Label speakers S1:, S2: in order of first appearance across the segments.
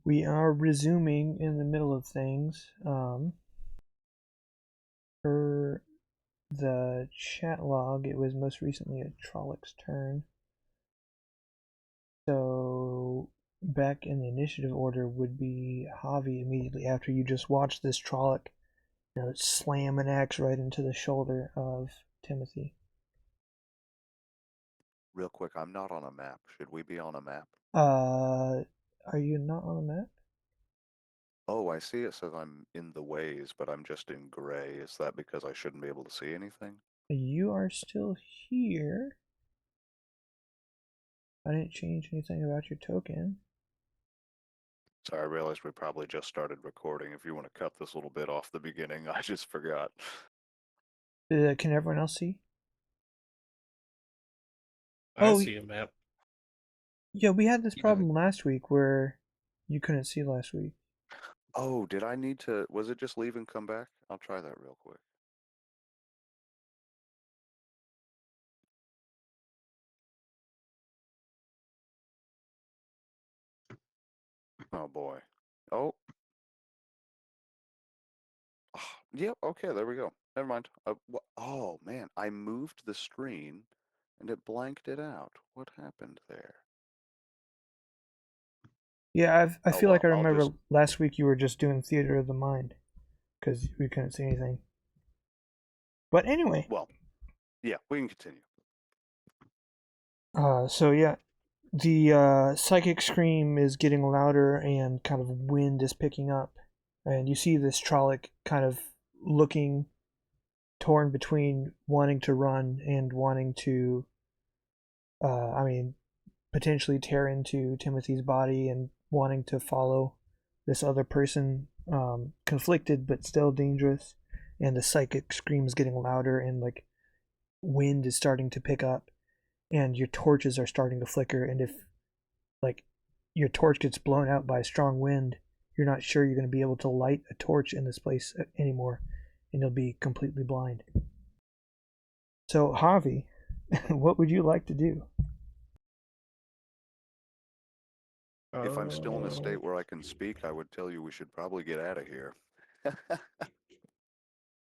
S1: We are resuming in the middle of things. Per the chat log, it was most recently a Trollocs turn. So back in the initiative order would be Javi immediately after you just watched this Trolloc, slam an axe right into the shoulder of Timothy.
S2: Real quick, I'm not on a map. Should we be on a map?
S1: Are you not on the map?
S2: Oh, I see it says I'm in the ways, but I'm just in gray. Is that because I shouldn't be able to see anything?
S1: You are still here. I didn't change anything about your token.
S2: Sorry, I realized we probably just started recording. If you want to cut this little bit off the beginning, I just forgot.
S1: Can everyone else see?
S3: I
S1: Oh,
S3: see a map.
S1: yeah, we had this
S2: Yeah.
S1: problem last week where you couldn't see last week.
S2: Oh, did I need to? Was it just leave and come back? I'll try that real quick. Oh boy. Oh. Yep. Okay. There we go. Never mind. Oh man, I moved the screen, and it blanked it out. What happened there?
S1: Yeah, I
S2: Oh
S1: feel like
S2: well.
S1: I
S2: I'll
S1: remember
S2: just.
S1: last week you were just doing theater of the mind because we couldn't see anything. But anyway,
S2: Well. Yeah. We can continue.
S1: so yeah, the psychic scream is getting louder and kind of wind is picking up, and you see this Trolloc kind of looking torn between wanting to run and wanting to, I mean, potentially tear into Timothy's body and wanting to follow this other person, conflicted but still dangerous. And the psychic scream is getting louder, and like wind is starting to pick up, and your torches are starting to flicker. And if like your torch gets blown out by a strong wind, you're not sure you're going to be able to light a torch in this place anymore, and you'll be completely blind. So, Javi, what would you like to do?
S2: If I'm still in a
S3: Oh,
S2: state where I can speak, I would tell you we should probably get out of here.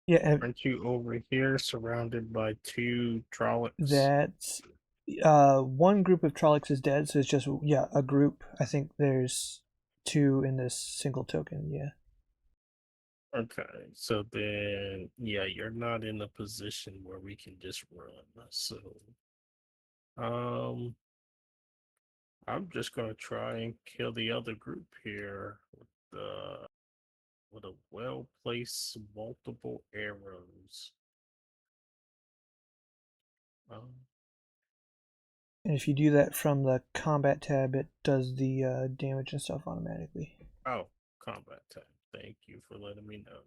S1: Yeah,
S3: aren't you over here surrounded by two Trollocs?
S1: that's one group of Trollocs is dead, so it's just a group. I think there's two in this single token. Yeah.
S3: Okay, so then, yeah, you're not in a position where we can just run. So, um, I'm just gonna try and kill the other group here with a well-placed multiple arrows. Um,
S1: And if you do that from the combat tab, it does the damage and stuff automatically.
S3: oh, combat tab. Thank you for letting me know.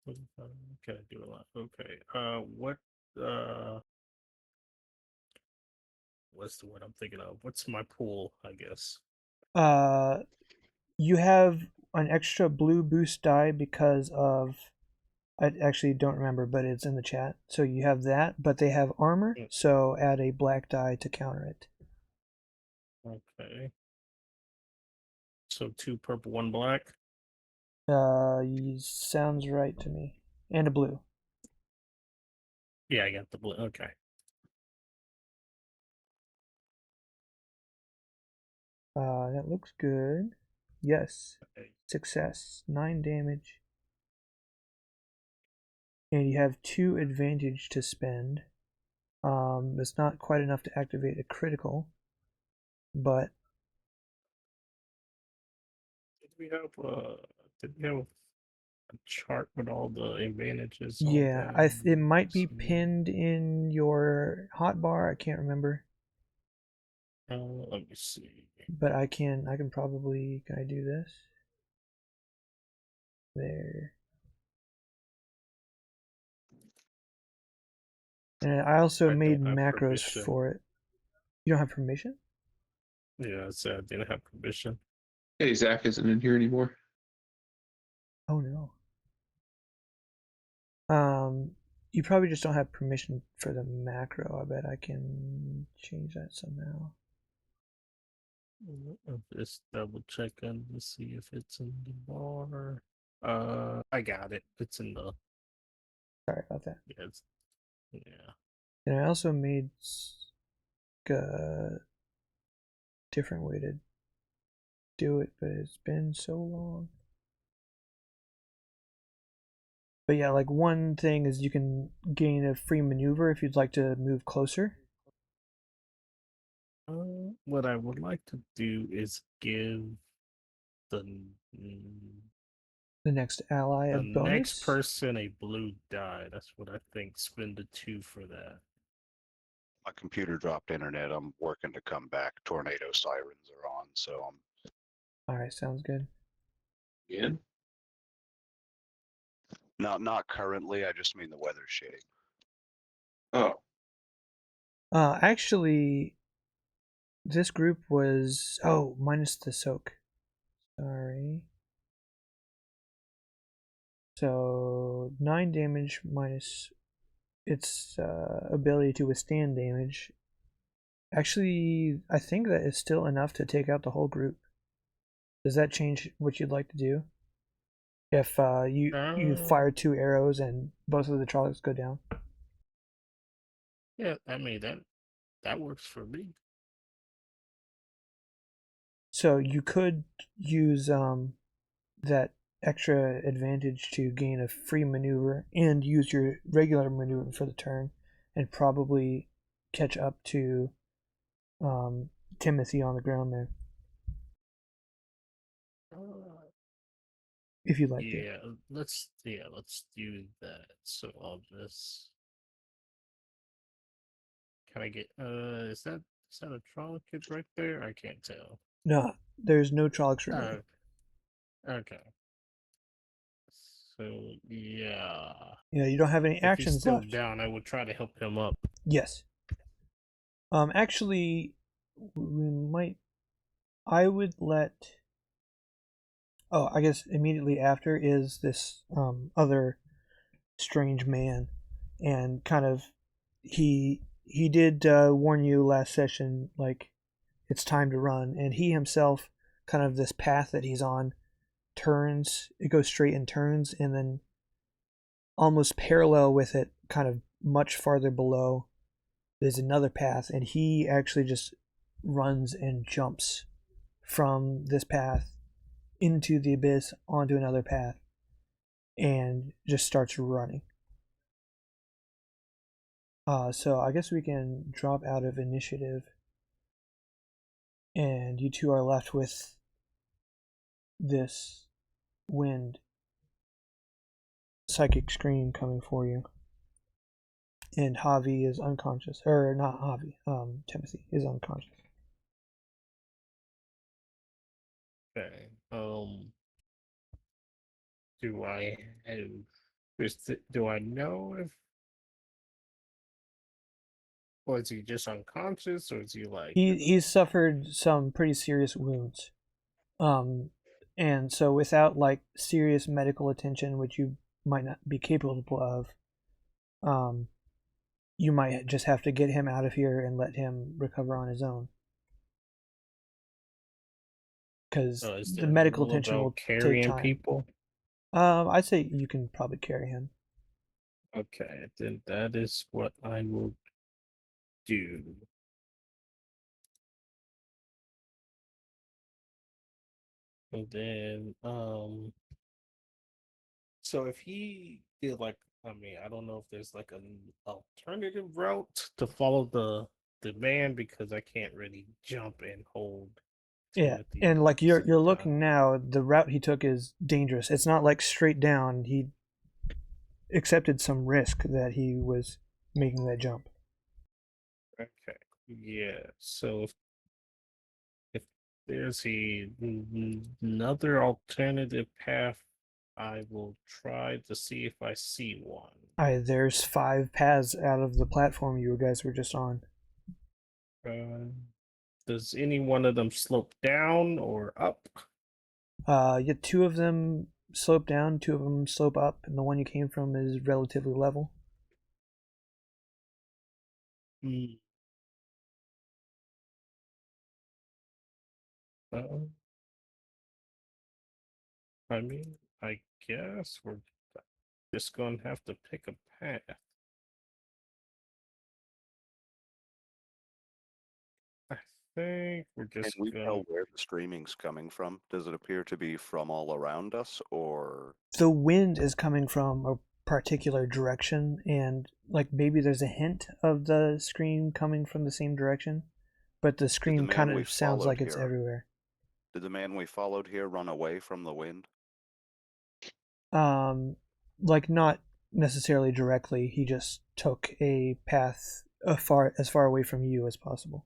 S3: Okay, do a lot. Okay. Uh what's the word I'm thinking of? What's my pool, I guess?
S1: Uh, you have an extra blue boost die because of. I actually don't remember, but it's in the chat. So you have that, but they have armor,
S3: Mm,
S1: so add a black die to counter it.
S3: okay. So two purple, one black.
S1: Sounds right to me. And a blue.
S3: Yeah, I got the blue. Okay.
S1: That looks good. Yes.
S3: Okay.
S1: Success. 9 damage. And you have 2 advantage to spend. It's not quite enough to activate a critical, but
S3: Did we have a chart with all the advantages on
S1: yeah, it
S3: them?
S1: might be pinned in your hotbar. I can't remember,
S3: Let me see.
S1: but I can probably, can I do this? There. And I also
S3: I
S1: made
S3: don't have
S1: macros
S3: permission.
S1: for it. You don't have permission?
S3: Yeah, I said I didn't have permission.
S4: Hey, Zach isn't in here anymore.
S1: Oh no. Um, You probably just don't have permission for the macro. I bet I can change that somehow.
S3: I'm just double checking to see if it's in the bar. I got it. It's in the.
S1: Sorry about that.
S3: Yeah.
S1: And I also made a different way to do it, but it's been so long. But yeah, like one thing is you can gain a free maneuver if you'd like to move closer.
S3: What I would like to do is give the
S1: The next ally a bonus.
S3: next person a blue die. That's what I think. Spend a 2 for that.
S2: My computer dropped internet. I'm working to come back. Tornado sirens are on, so I'm.
S1: Alright, sounds good.
S4: Again?
S2: Not currently. I just mean the weather's shitty.
S4: Oh,
S1: Actually, this group was minus the soak. Sorry. So 9 damage minus its ability to withstand damage. Actually, I think that is still enough to take out the whole group. Does that change what you'd like to do? If you fire 2 arrows and both of the Trollocs go down?
S3: Yeah, I mean that works for me.
S1: So you could use that extra advantage to gain a free maneuver and use your regular maneuver for the turn and probably catch up to Timothy on the ground there. If you'd like to.
S3: Let's do that. So I'll just can I get is that a Trolloc kid right there? I can't tell.
S1: No, there's no Trollocs remaining.
S3: Okay. So yeah.
S1: Yeah, you don't have any
S3: If
S1: actions
S3: he's still
S1: left.
S3: down, I would try to help him up.
S1: Yes. Actually, we might. I would let. Oh, I guess immediately after is this other strange man, and kind of he did warn you last session, like it's time to run, and he himself, kind of this path that he's on, turns. It goes straight and turns, and then almost parallel with it, kind of much farther below, there's another path, and he actually just runs and jumps from this path into the abyss onto another path and just starts running. So I guess we can drop out of initiative, and you two are left with this wind psychic scream coming for you. And Javi is unconscious. Or not Javi, Timothy is unconscious.
S3: Okay. Do I do I know if or is he just unconscious or is he like
S1: He's suffered some pretty serious wounds. And so without like serious medical attention, which you might not be capable of, you might just have to get him out of here and let him recover on his own. Because the medical attention will take time.
S3: People?
S1: I'd say you can probably carry him.
S3: Okay, then that is what I will do. And then, so if he did like, I mean, I don't know if there's like an alternative route to follow the man because I can't really jump and hold.
S1: Yeah, and like you're looking now, the route he took is dangerous. It's not like straight down. He accepted some risk that he was making that jump.
S3: Okay, yeah. So if there's another alternative path, I will try to see if I see one.
S1: There's 5 paths out of the platform you guys were just on.
S3: Does any one of them slope down or up?
S1: Yeah, 2 of them slope down, 2 of them slope up, and the one you came from is relatively level.
S3: Hmm. Uh, I mean, I guess we're just gonna have to pick a path. I think we're
S2: Can
S3: just
S2: we
S3: gonna.
S2: tell where the streaming's coming from? Does it appear to be from all around us, or
S1: The wind is coming from a particular direction, and like maybe there's a hint of the scream coming from the same direction, but the
S2: did the
S1: scream
S2: man
S1: kind
S2: we
S1: of sounds
S2: followed
S1: like it's
S2: here?
S1: everywhere.
S2: Did the man we followed here run away from the wind?
S1: Like not necessarily directly. He just took a path as far away from you as possible.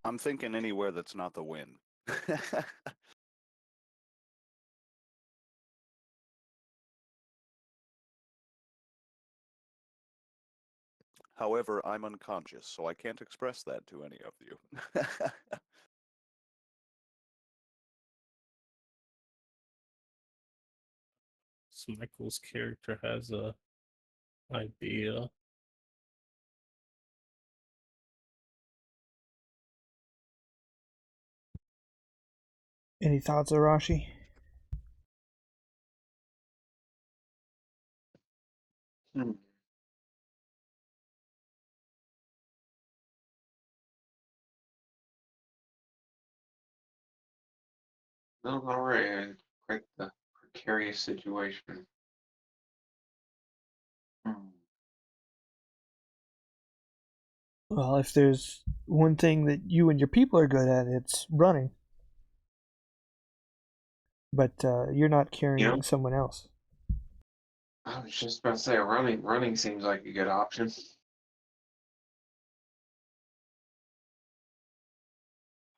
S2: I'm thinking anywhere that's not the wind. However, I'm unconscious, so I can't express that to any of you.
S3: So Michael's character has a idea.
S1: Any thoughts, Arashi?
S4: Hmm. No, all right. Quite the precarious situation. Hmm.
S1: Well, if there's one thing that you and your people are good at, it's running. But you're not
S4: You
S1: carrying
S4: know,
S1: someone else.
S4: I was just about to say running seems like a good option.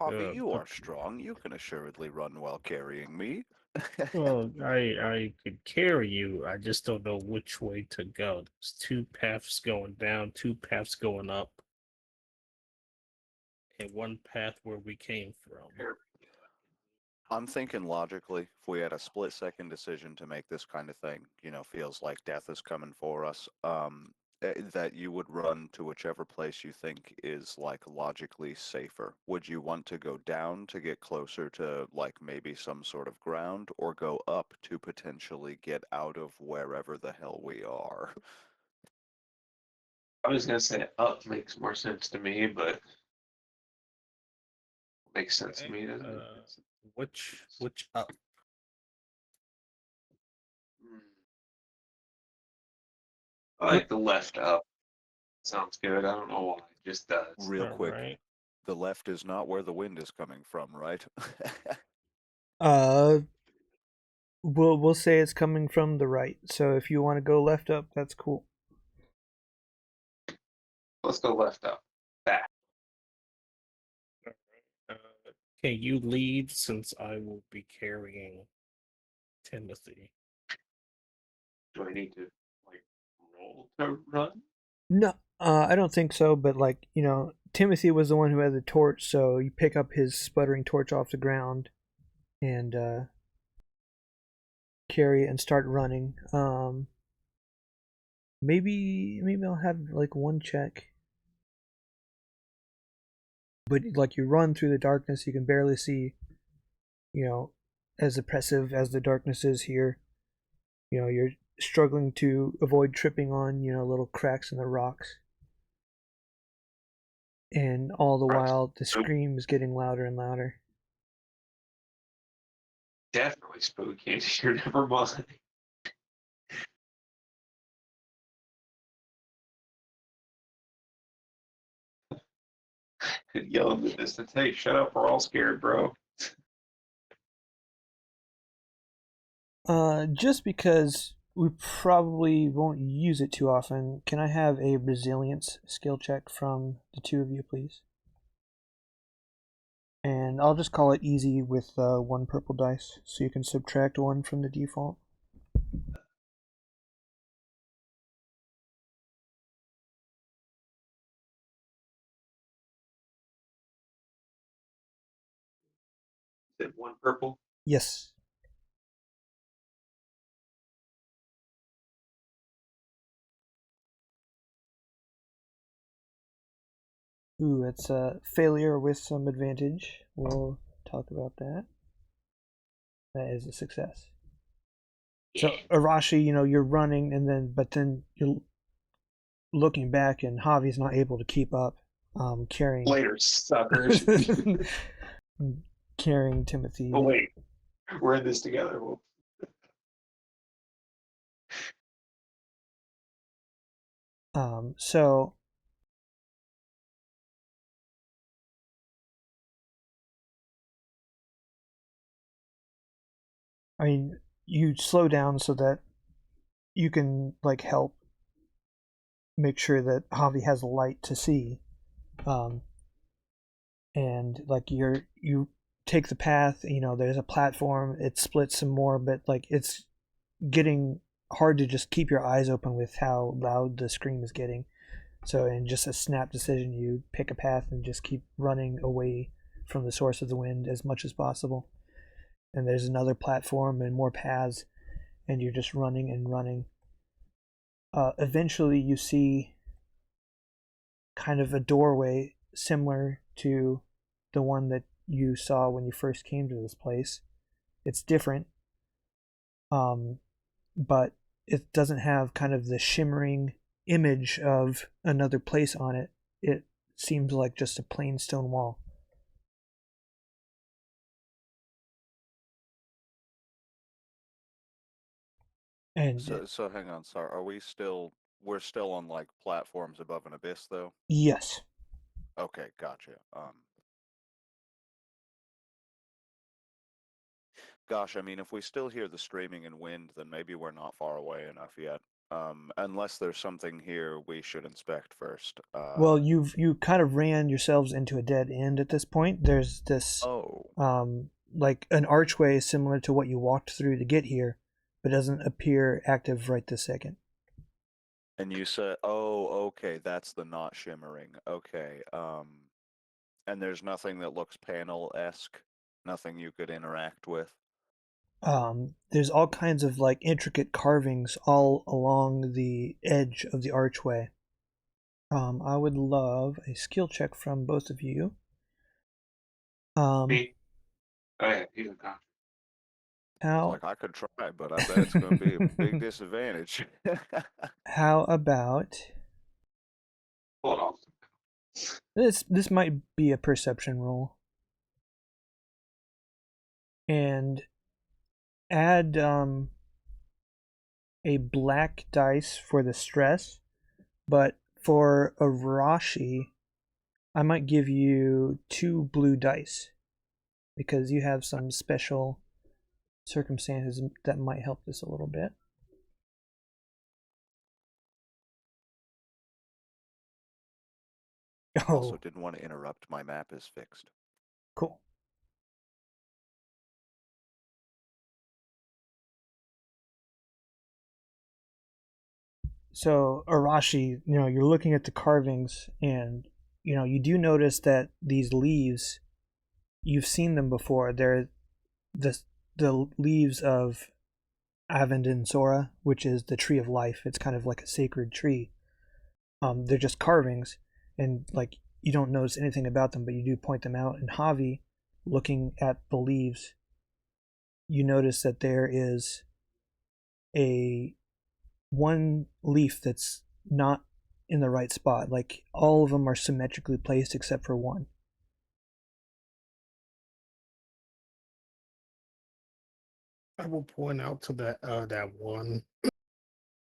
S2: Harvey, you are
S3: Okay.
S2: strong. You can assuredly run while carrying me.
S3: Well, I could carry you. I just don't know which way to go. There's two paths going down, two paths going up, and one path where we came from.
S2: I'm thinking logically, if we had a split-second decision to make this kind of thing, feels like death is coming for us, that you would run to whichever place you think is, like, logically safer. Would you want to go down to get closer to, like, maybe some sort of ground, or go up to potentially get out of wherever the hell we are?
S4: I was gonna say up makes more sense to me, but makes sense to
S3: Okay.
S4: me, doesn't it?
S3: Which up?
S4: Hmm. I like the left up. Sounds good. I don't know why. It just does.
S2: Real
S3: All
S2: quick,
S3: right.
S2: the left is not where the wind is coming from, right?
S1: Uh, we'll say it's coming from the right. So if you want to go left up, that's cool.
S4: Let's go left up. Back.
S3: Uh, can you lead since I will be carrying Timothy?
S4: Do I need to like roll to run?
S1: No, I don't think so. But like Timothy was the one who had the torch, so you pick up his sputtering torch off the ground and carry it and start running. Maybe I'll have like one check. But like you run through the darkness, you can barely see. You know, as oppressive as the darkness is here, you're struggling to avoid tripping on little cracks in the rocks, and all the
S4: Right.
S1: while the scream is getting louder and louder.
S4: Definitely spooky. You're never mind. Yell in the distance, hey, shut up, we're all scared, bro.
S1: Just because we probably won't use it too often, can I have a resilience skill check from the two of you, please? And I'll just call it easy with one purple dice, so you can subtract one from the default.
S4: Is it one purple?
S1: Yes. Ooh, it's a failure with some advantage. We'll talk about that. That is a success. So Arashi, you're running, but then you're looking back, and Javi's not able to keep up, carrying
S4: Later, suckers.
S1: carrying Timothy.
S4: Oh wait, we're in this together.
S1: So I mean, you slow down so that you can help make sure that Javi has a light to see, and you take the path. There's a platform. It splits some more, but it's getting hard to just keep your eyes open with how loud the scream is getting. So, in just a snap decision, you pick a path and just keep running away from the source of the wind as much as possible. And there's another platform and more paths, and you're just running and running. Eventually, you see kind of a doorway similar to the one that you saw when you first came to this place. It's different, but it doesn't have kind of the shimmering image of another place on it. It seems like just a plain stone wall. And
S2: So hang on, sorry. We're still on like platforms above an abyss though?
S1: yes.
S2: Okay, gotcha. Gosh, I mean, if we still hear the screaming and wind, then maybe we're not far away enough yet. Unless there's something here we should inspect first.
S1: Well, you kind of ran yourselves into a dead end at this point. There's this like an archway similar to what you walked through to get here, but doesn't appear active right this second.
S2: And you said, oh, okay, that's the not shimmering. Okay. And there's nothing that looks panel-esque, nothing you could interact with.
S1: There's all kinds of intricate carvings all along the edge of the archway. I would love a skill check from both of you.
S4: Me? Oh yeah, he's a con.
S1: How?
S2: It's like I could try, but I bet it's going to be a big disadvantage.
S1: How about
S4: Hold on.
S1: this might be a perception roll. And add a black dice for the stress, but for Arashi, I might give you 2 blue dice because you have some special circumstances that might help this a little bit.
S2: Also, didn't want to interrupt. My map is fixed.
S1: Cool. So Arashi, you're looking at the carvings, and you do notice that these leaves, you've seen them before. They're the leaves of Avendin Sora, which is the tree of life. It's kind of like a sacred tree. They're just carvings, and you don't notice anything about them, but you do point them out. And Javi, looking at the leaves, you notice that there is one leaf that's not in the right spot. All of them are symmetrically placed except for one.
S3: I will point out to that one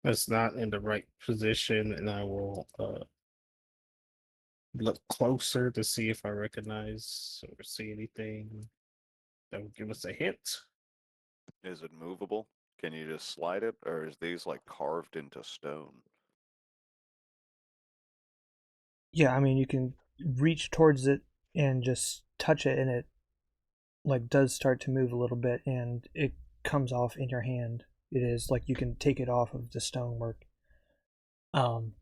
S3: that's not in the right position, and I will look closer to see if I recognize or see anything that would give us a hint.
S2: Is it movable? Can you just slide it, or is these carved into stone?
S1: Yeah, I mean, you can reach towards it and just touch it, and it does start to move a little bit, and it comes off in your hand. It is you can take it off of the stonework. And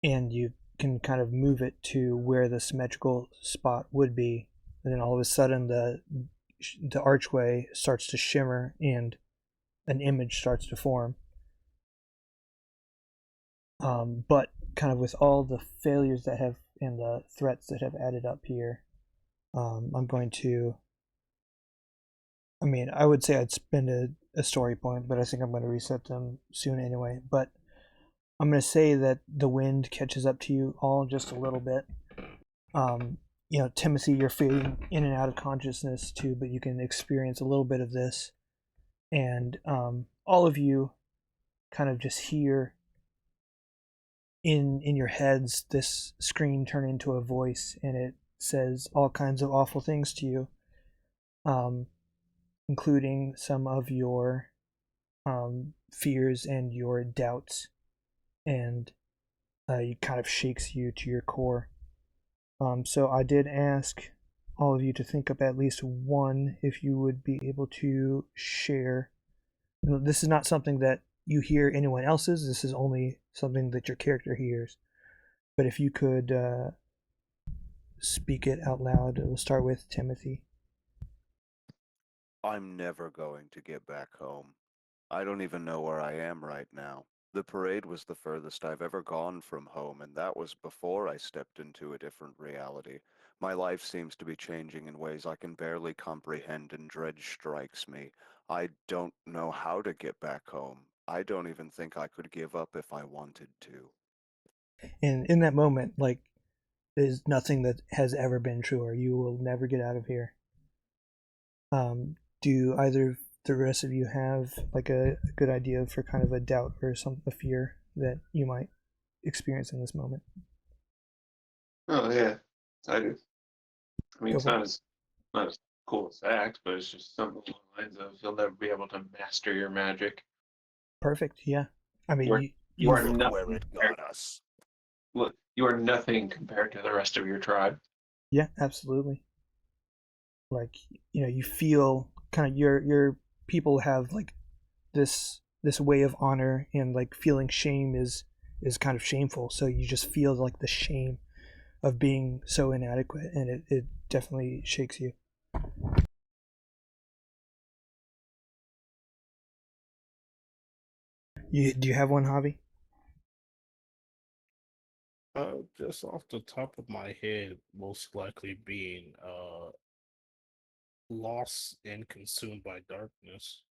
S1: you can kind of move it to where the symmetrical spot would be, and then all of a sudden the archway starts to shimmer and an image starts to form. But kind of with all the failures that have and the threats that have added up here, I'm going to. I mean, I would say I'd spend a story point, but I think I'm going to reset them soon anyway. But I'm going to say that the wind catches up to you all just a little bit. Timothy, you're fading in and out of consciousness too, but you can experience a little bit of this. And all of you kind of just hear in your heads this screen turn into a voice, and it says all kinds of awful things to you, including some of your fears and your doubts, and it kind of shakes you to your core. So I did ask all of you to think up at least one, if you would be able to share. This is not something that you hear anyone else's. This is only something that your character hears. But if you could speak it out loud, we'll start with Timothy.
S2: I'm never going to get back home. I don't even know where I am right now. The parade was the furthest I've ever gone from home, and that was before I stepped into a different reality. My life seems to be changing in ways I can barely comprehend, and dread strikes me. I don't know how to get back home. I don't even think I could give up if I wanted to.
S1: And in that moment, like, there's nothing that has ever been truer. You will never get out of here. Do either of the rest of you have like a good idea for kind of a doubt or a fear that you might experience in this moment?
S4: Oh yeah, I do. I mean,
S1: Go
S4: it's
S1: for it.
S4: not as cool as act, but it's just something along the lines of you'll never be able to master your magic.
S1: Perfect. Yeah. I mean,
S4: You are
S2: Look where
S4: nothing.
S2: it got us.
S4: Look, you are nothing compared to the rest of your tribe.
S1: yeah, absolutely. Like, you feel kind of your people have like this way of honor, and like feeling shame is kind of shameful. So you just feel like the shame of being so inadequate, and it definitely shakes you. Do you have one, Javi?
S3: Just off the top of my head, most likely being lost and consumed by darkness.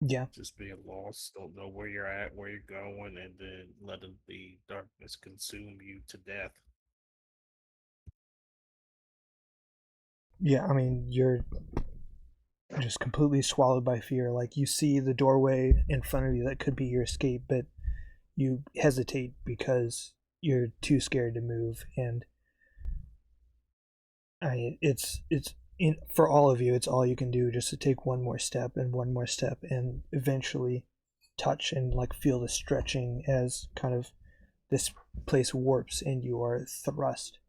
S1: Yeah.
S3: Just being lost, don't know where you're at, where you're going, and then letting the darkness consume you to death.
S1: Yeah, I mean, you're just completely swallowed by fear. Like, you see the doorway in front of you that could be your escape, but you hesitate because you're too scared to move. And it's for all of you, it's all you can do, just to take one more step and one more step, and eventually touch and like feel the stretching as kind of this place warps and you are thrust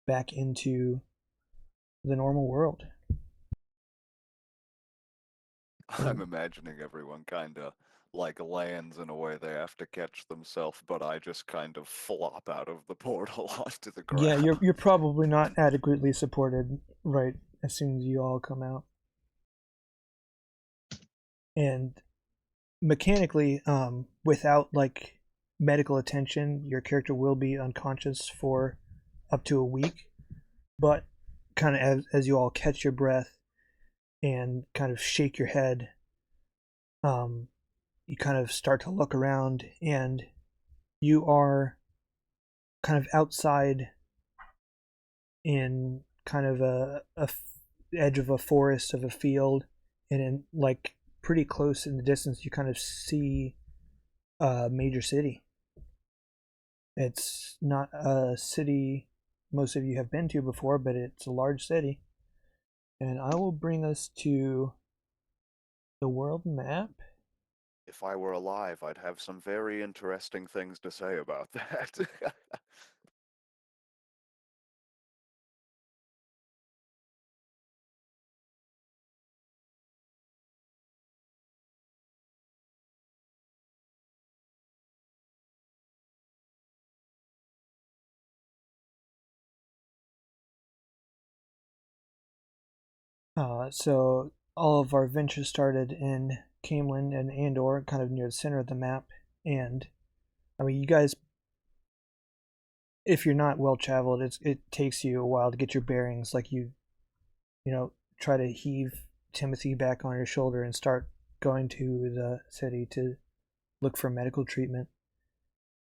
S1: back into the normal world.
S2: I'm imagining everyone kind of like lands in a way they have to catch themselves, but I just kind of flop out of the portal onto the ground.
S1: Yeah, you're probably not adequately supported right as soon as you all come out. And mechanically, without like medical attention, your character will be unconscious for up to a week. But kind of as you all catch your breath and kind of shake your head, you kind of start to look around, and you are kind of outside in kind of a edge of a forest, of a field, and in like pretty close in the distance you kind of see a major city. It's not a city most of you have been to before, but it's a large city. And I will bring us to the world map.
S2: If I were alive, I'd have some very interesting things to say about that.
S1: So all of our adventures started in Camelyn and Andor, kind of near the center of the map. And I mean, you guys if you're not well traveled, it takes you a while to get your bearings. Like you try to heave Timothy back on your shoulder and start going to the city to look for medical treatment.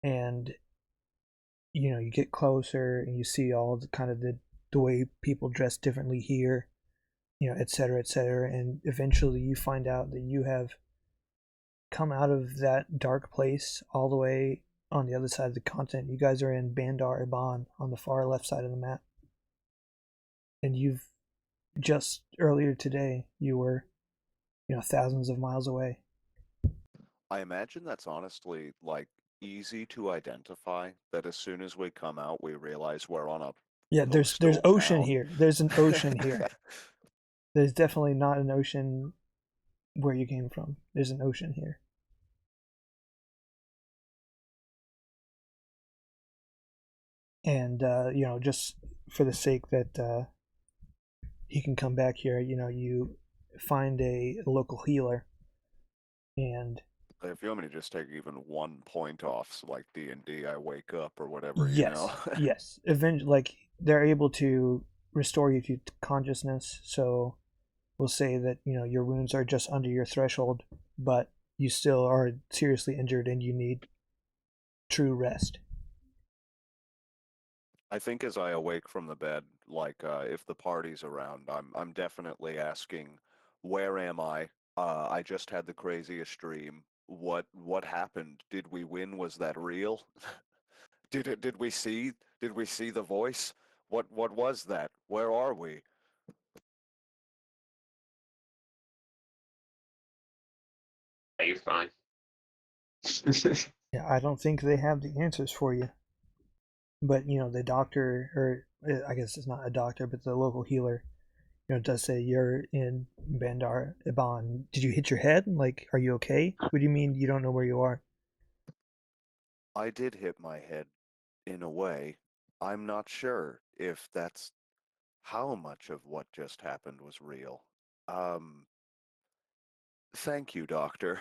S1: And you get closer and you see all the kind of the way people dress differently here, et cetera, et cetera. And eventually you find out that you have come out of that dark place all the way on the other side of the continent. You guys are in Bandar Iban on the far left side of the map. And you've just earlier today, you were, thousands of miles away.
S2: I imagine that's honestly like easy to identify. That as soon as we come out, we realize we're on a
S1: Yeah, there's
S2: coastal
S1: ocean
S2: town.
S1: here. There's an ocean here. There's definitely not an ocean where you came from. There's an ocean here. And just for the sake that he can come back here, you find a local healer, and
S2: If you want me to just take even 1 point off, so like D&D, I wake up or whatever,
S1: yes, eventually, like they're able to restore you to consciousness. So we'll say that your wounds are just under your threshold, but you still are seriously injured and you need true rest.
S2: I think as I awake from the bed, like if the party's around, I'm definitely asking, where am I? I just had the craziest dream. What happened? Did we win? Was that real? Did we see the voice? What was that? Where are we?
S4: Yeah, you're fine.
S1: Yeah, I don't think they have the answers for you. But the doctor, or I guess it's not a doctor, but the local healer, does say you're in Bandar Iban. Did you hit your head? Like, are you okay? What do you mean you don't know where you are?
S2: I did hit my head in a way. I'm not sure if that's how much of what just happened was real. Um, Thank you, doctor.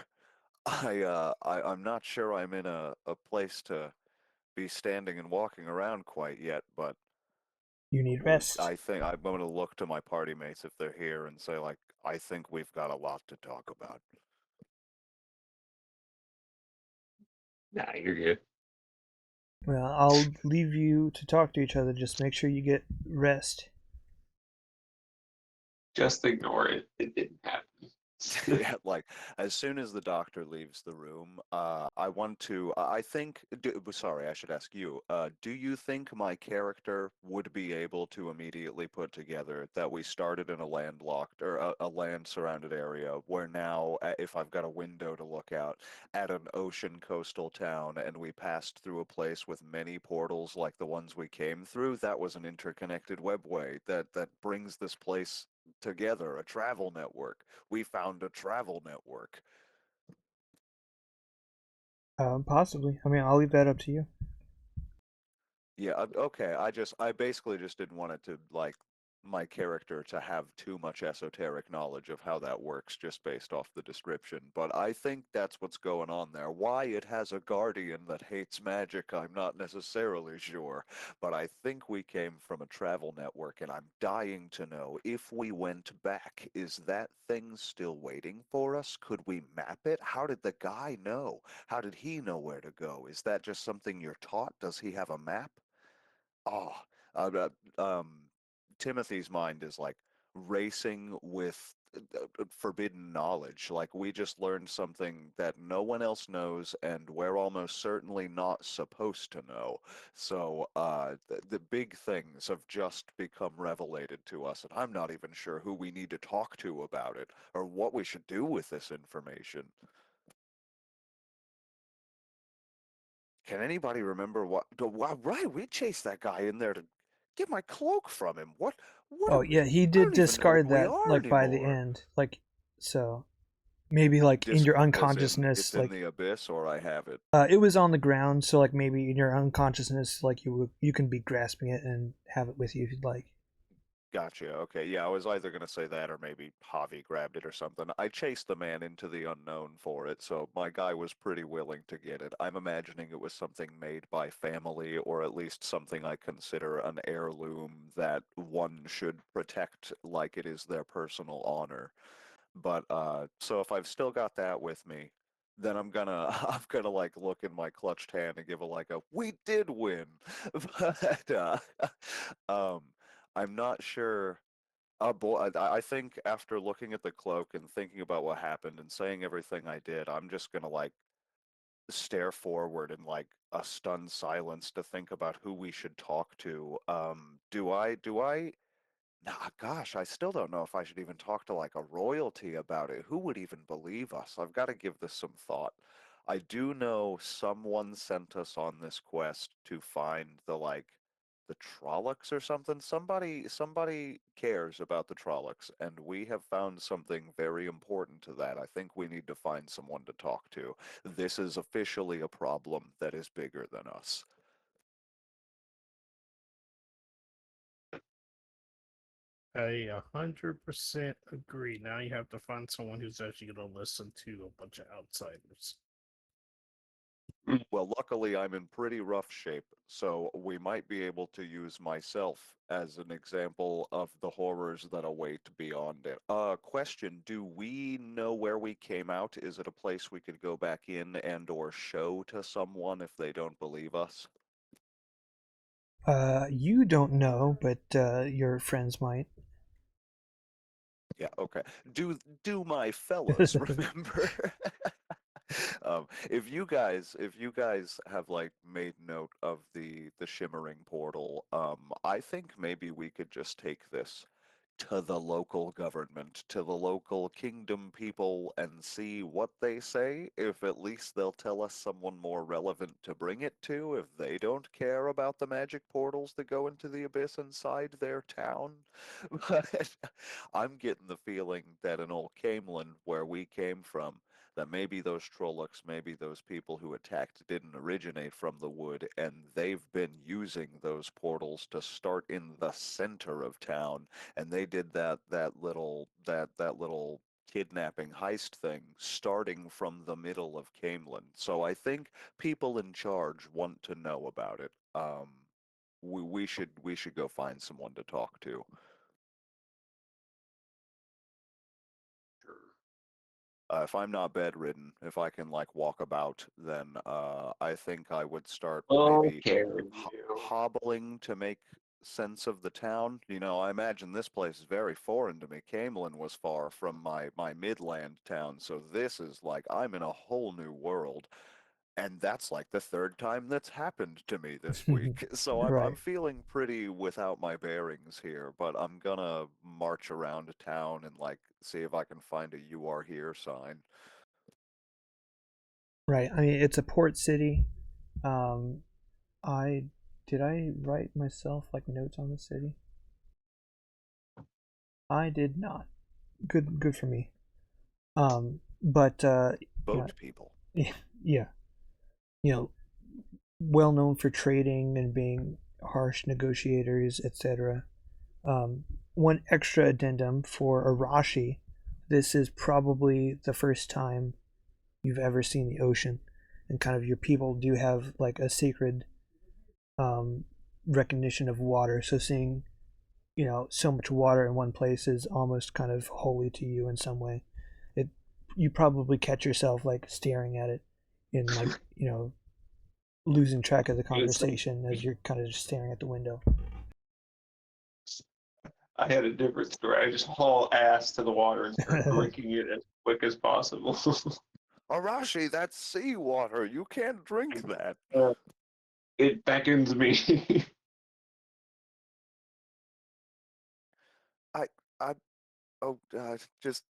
S2: I'm not sure I'm in a place to be standing and walking around quite yet, but
S1: You need rest.
S2: I think I'm going to look to my party mates if they're here and say, like, I think we've got a lot to talk about.
S4: Nah, you're good.
S1: Well, I'll leave you to talk to each other. Just make sure you get rest.
S4: Just ignore it. It didn't happen.
S2: Yeah, like as soon as the doctor leaves the room, I want to. I think. Sorry, I should ask you. Do you think my character would be able to immediately put together that we started in a landlocked or a land-surrounded area, where now, if I've got a window to look out at an ocean coastal town, and we passed through a place with many portals like the ones we came through, that was an interconnected webway that brings this place together, a travel network. We found a travel network.
S1: Possibly. I mean, I'll leave that up to you.
S2: Yeah, okay. I basically just didn't want it to, like, my character to have too much esoteric knowledge of how that works just based off the description. But I think that's what's going on there. Why it has a guardian that hates magic, I'm not necessarily sure. But I think we came from a travel network, and I'm dying to know, if we went back, is that thing still waiting for us? Could we map it? How did the guy know? How did he know where to go? Is that just something you're taught? Does he have a map? Oh, uh, Timothy's mind is like racing with forbidden knowledge. Like, we just learned something that no one else knows, and we're almost certainly not supposed to know. So, the big things have just become revelated to us, and I'm not even sure who we need to talk to about it or what we should do with this information. Can anybody remember what? Right, we chased that guy in there to get my cloak from him. What? What?
S1: Oh yeah, he
S2: I
S1: did
S2: don't even know
S1: discard
S2: who we
S1: that
S2: are
S1: like by the
S2: anymore.
S1: end. Like, so maybe like in your
S2: As in, it's
S1: unconsciousness,
S2: in
S1: like
S2: the abyss, or I have it.
S1: it was on the ground. So like maybe in your unconsciousness, like you can be grasping it and have it with you if you'd like.
S2: Gotcha. Okay. Yeah, I was either going to say that or maybe Javi grabbed it or something. I chased the man into the unknown for it, so my guy was pretty willing to get it. I'm imagining it was something made by family, or at least something I consider an heirloom that one should protect like it is their personal honor. But so if I've still got that with me, then I'm gonna I'm gonna like look in my clutched hand and give a like a we did win. But um I'm not sure. Boy, I think after looking at the cloak and thinking about what happened and saying everything I did, I'm just gonna like stare forward in like a stunned silence to think about who we should talk to. Do I Nah, gosh, I still don't know if I should even talk to like a royalty about it. Who would even believe us? I've got to give this some thought. I do know someone sent us on this quest to find the Trollocs or something. Somebody cares about the Trollocs, and we have found something very important to that. I think we need to find someone to talk to. This is officially a problem that is bigger than us.
S3: I 100% agree. Now you have to find someone who's actually going to listen to a bunch of outsiders.
S2: Well, luckily I'm in pretty rough shape, so we might be able to use myself as an example of the horrors that await beyond it. Question, do we know where we came out? Is it a place we could go back in and or show to someone if they don't believe us?
S1: You don't know, but your friends might.
S2: Yeah, okay. Do my fellows remember? If you guys have like made note of the shimmering portal, I think maybe we could just take this to the local government, to the local kingdom people, and see what they say. If at least they'll tell us someone more relevant to bring it to, if they don't care about the magic portals that go into the abyss inside their town. But I'm getting the feeling that in old Camelyn, where we came from, that maybe those Trollocs, maybe those people who attacked didn't originate from the wood, and they've been using those portals to start in the center of town, and they did that little kidnapping heist thing starting from the middle of Camelyn. So I think people in charge want to know about it. We should go find someone to talk to.
S4: Sure.
S2: If I'm not bedridden, if I can like walk about, then I think I would start
S4: Oh,
S2: maybe
S4: care you.
S2: hobbling to make sense of the town. You know, I imagine this place is very foreign to me. Camelyn was far from my midland town, so this is like I'm in a whole new world. And that's like the third time that's happened to me this week. So I'm
S1: Right.
S2: feeling pretty without my bearings here, but I'm gonna march around town and like see if I can find a "You Are Here" sign.
S1: Right. I mean, it's a port city. Um, I did I write myself like notes on the city? I did not. Good for me. But
S2: Boat people.
S1: yeah, yeah, you know, well known for trading and being harsh negotiators, etc. One extra addendum for Arashi: this is probably the first time you've ever seen the ocean, and kind of your people do have like a sacred um, recognition of water. So seeing so much water in one place is almost kind of holy to you in some way. It You probably catch yourself like staring at it in like losing track of the
S4: It's like,
S1: conversation as you're kind of just staring at the window.
S4: I had a different story. I just haul ass to the water and start drinking it as quick as possible.
S2: Arashi, that's seawater. You can't drink that.
S4: Uh, it beckons me.
S2: I, I, oh, just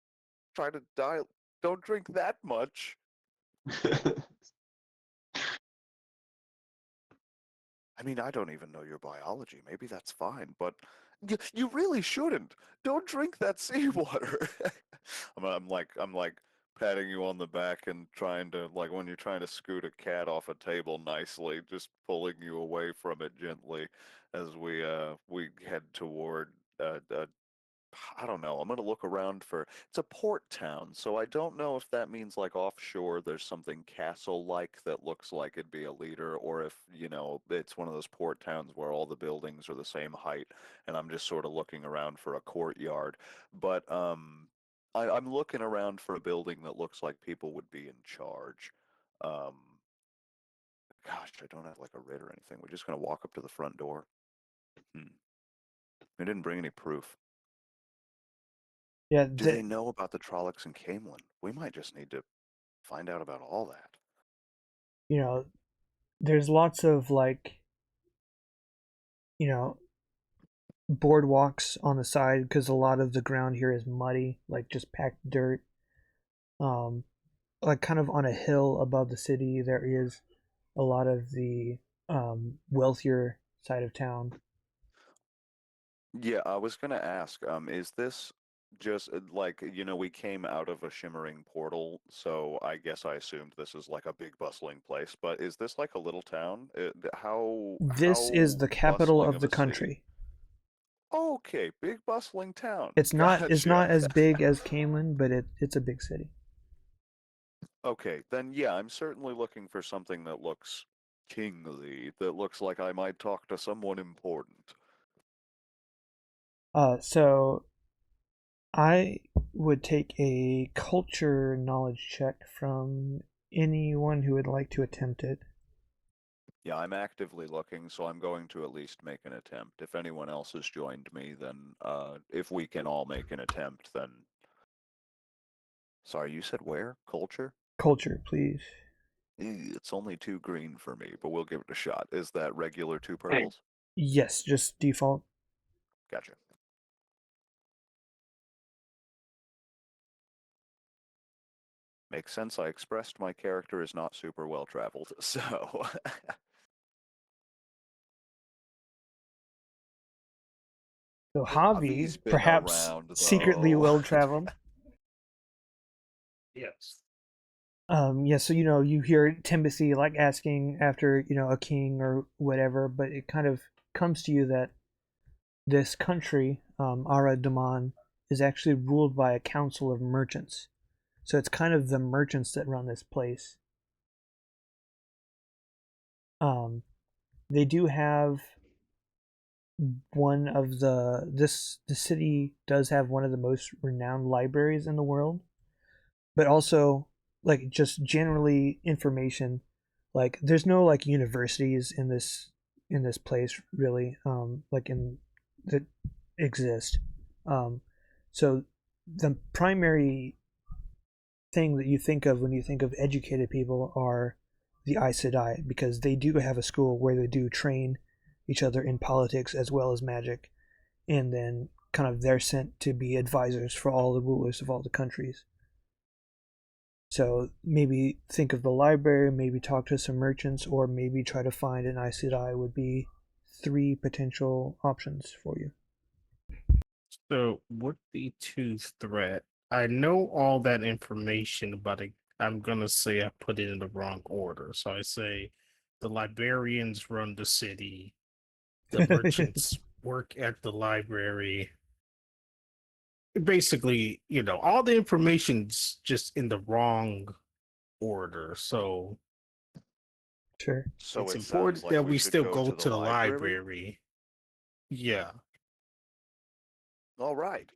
S2: try to die. Don't drink that much. I mean, I don't even know your biology. Maybe that's fine, but you really shouldn't. Don't drink that seawater. I'm like patting you on the back and trying to like when you're trying to scoot a cat off a table nicely, just pulling you away from it gently as we head toward I don't know. I'm gonna look around for. It's a port town, so I don't know if that means like offshore there's something castle-like that looks like it'd be a leader, or if, it's one of those port towns where all the buildings are the same height, and I'm just sort of looking around for a courtyard. But I'm looking around for a building that looks like people would be in charge. Um, Gosh, I don't have like a writ or anything. We're just gonna walk up to the front door. We didn't bring any proof.
S1: Yeah,
S2: Do they know about the Trollocs and Camelyn? We might just need to find out about all that.
S1: There's lots of like, you know, boardwalks on the side because a lot of the ground here is muddy, like just packed dirt. Like kind of on a hill above the city, there is a lot of the wealthier side of town.
S2: Yeah, I was gonna ask, is this just like, we came out of a shimmering portal, so I guess I assumed this is like a big bustling place, but is this like a little town?
S1: This is
S2: How
S1: the capital
S2: bustling
S1: of
S2: of
S1: the
S2: a city?
S1: country.
S2: Okay, big bustling town.
S1: It's
S2: Gotcha.
S1: not as big as Camelyn, but it's a big city.
S2: Okay, then yeah, I'm certainly looking for something that looks kingly, that looks like I might talk to someone important.
S1: So I would take a culture knowledge check from anyone who would like to attempt it.
S2: Yeah, I'm actively looking, so I'm going to at least make an attempt. If anyone else has joined me, then if we can all make an attempt, then. Sorry, you said where? Culture?
S1: Culture, please.
S2: It's only 2 green for me, but we'll give it a shot. Is that regular 2
S4: Hey.
S2: purples?
S1: Yes, just default.
S2: Gotcha. Makes sense. I expressed my character is not super well traveled, so.
S1: So
S2: Javi's
S1: Javi,
S2: been
S1: perhaps
S2: around,
S1: secretly
S2: though.
S1: well traveled.
S3: Yes.
S1: Yeah, so you hear Timothy like asking after, a king or whatever, but it kind of comes to you that this country, Ara Daman, is actually ruled by a council of merchants. So it's kind of the merchants that run this place. They do have one of the city does have one of the most renowned libraries in the world, but also like just generally information, like there's no like universities in this place really, like in that exist. So the primary thing that you think of when you think of educated people are the Aes Sedai, because they do have a school where they do train each other in politics as well as magic, and then kind of they're sent to be advisors for all the rulers of all the countries. So maybe think of the library, maybe talk to some merchants, or maybe try to find an Aes Sedai would be 3 potential options for you.
S3: So with the 2 threat, I know all that information, but I'm gonna say I put it in the wrong order. So I say the librarians run the city, the merchants work at the library. Basically, all the information's just in the wrong order. So
S1: Sure.
S2: So
S3: it's
S2: it sounds
S3: important
S2: like
S3: that
S2: we
S3: we
S2: should
S3: still
S2: go
S3: go
S2: to the
S3: to the
S2: library?
S3: library. Yeah.
S2: All right.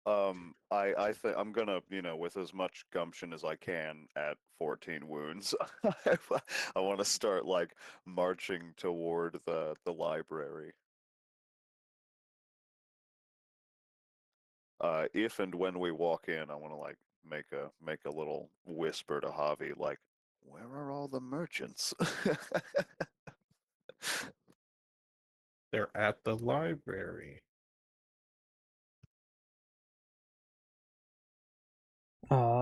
S2: I think I'm gonna, with as much gumption as I can at 14 wounds, I want to start like marching toward the library. If and when we walk in, I want to like make a little whisper to Javi, like, "Where are all the merchants?"
S3: They're at the library.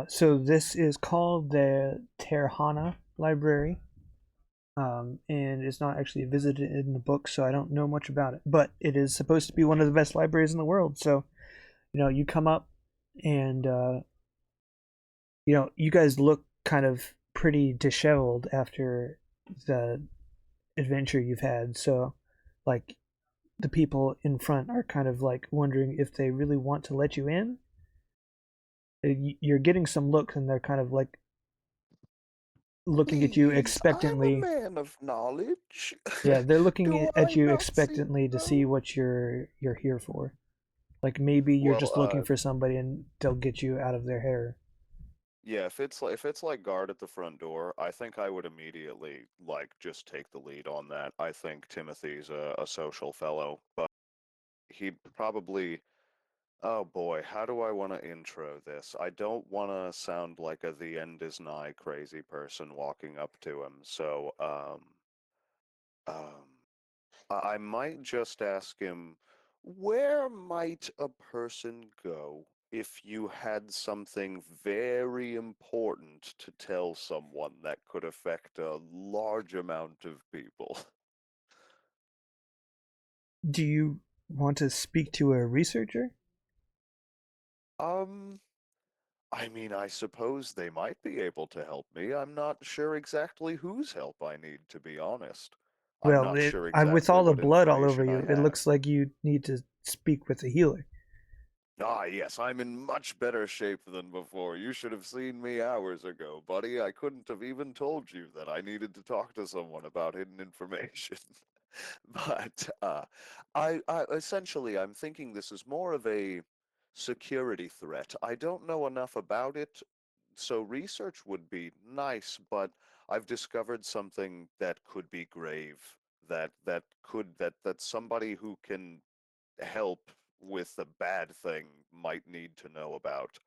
S1: So this is called the Terhana Library, and it's not actually visited in the book, so I don't know much about it. But it is supposed to be one of the best libraries in the world. So, you come up, and you guys look kind of pretty disheveled after the adventure you've had. So, like, the people in front are kind of like wondering if they really want to let you in. You're getting some looks, and they're kind of like looking at you
S2: Please, I'm a
S1: expectantly.
S2: man of knowledge.
S1: Yeah, they're looking
S2: Do
S1: at
S2: I
S1: you
S2: not see
S1: expectantly to see
S2: them?
S1: what you're here for. Like maybe you're
S2: Well,
S1: just looking for somebody, and they'll get you out of their hair.
S2: yeah, if it's like guard at the front door, I think I would immediately like just take the lead on that. I think Timothy's a social fellow, but he probably, oh boy, how do I want to intro this? I don't want to sound like a the end is nigh crazy person walking up to him. So, um, I might just ask him, where might a person go if you had something very important to tell someone that could affect a large amount of people?
S1: Do you want to speak to a researcher?
S2: Um, I mean, I suppose they might be able to help me. I'm not sure exactly whose help I need, to be honest. I'm
S1: Well,
S2: not sure
S1: with
S2: exactly
S1: all the
S2: what
S1: blood all over
S2: information I
S1: you, it
S2: have.
S1: looks like you need to speak with a healer.
S2: Ah, yes, I'm in much better shape than before. You should have seen me hours ago, buddy. I couldn't have even told you that I needed to talk to someone about hidden information. But I essentially I'm thinking this is more of a security threat. I don't know enough about it, so research would be nice, but I've discovered something that could be grave, that somebody who can help with a bad thing might need to know about.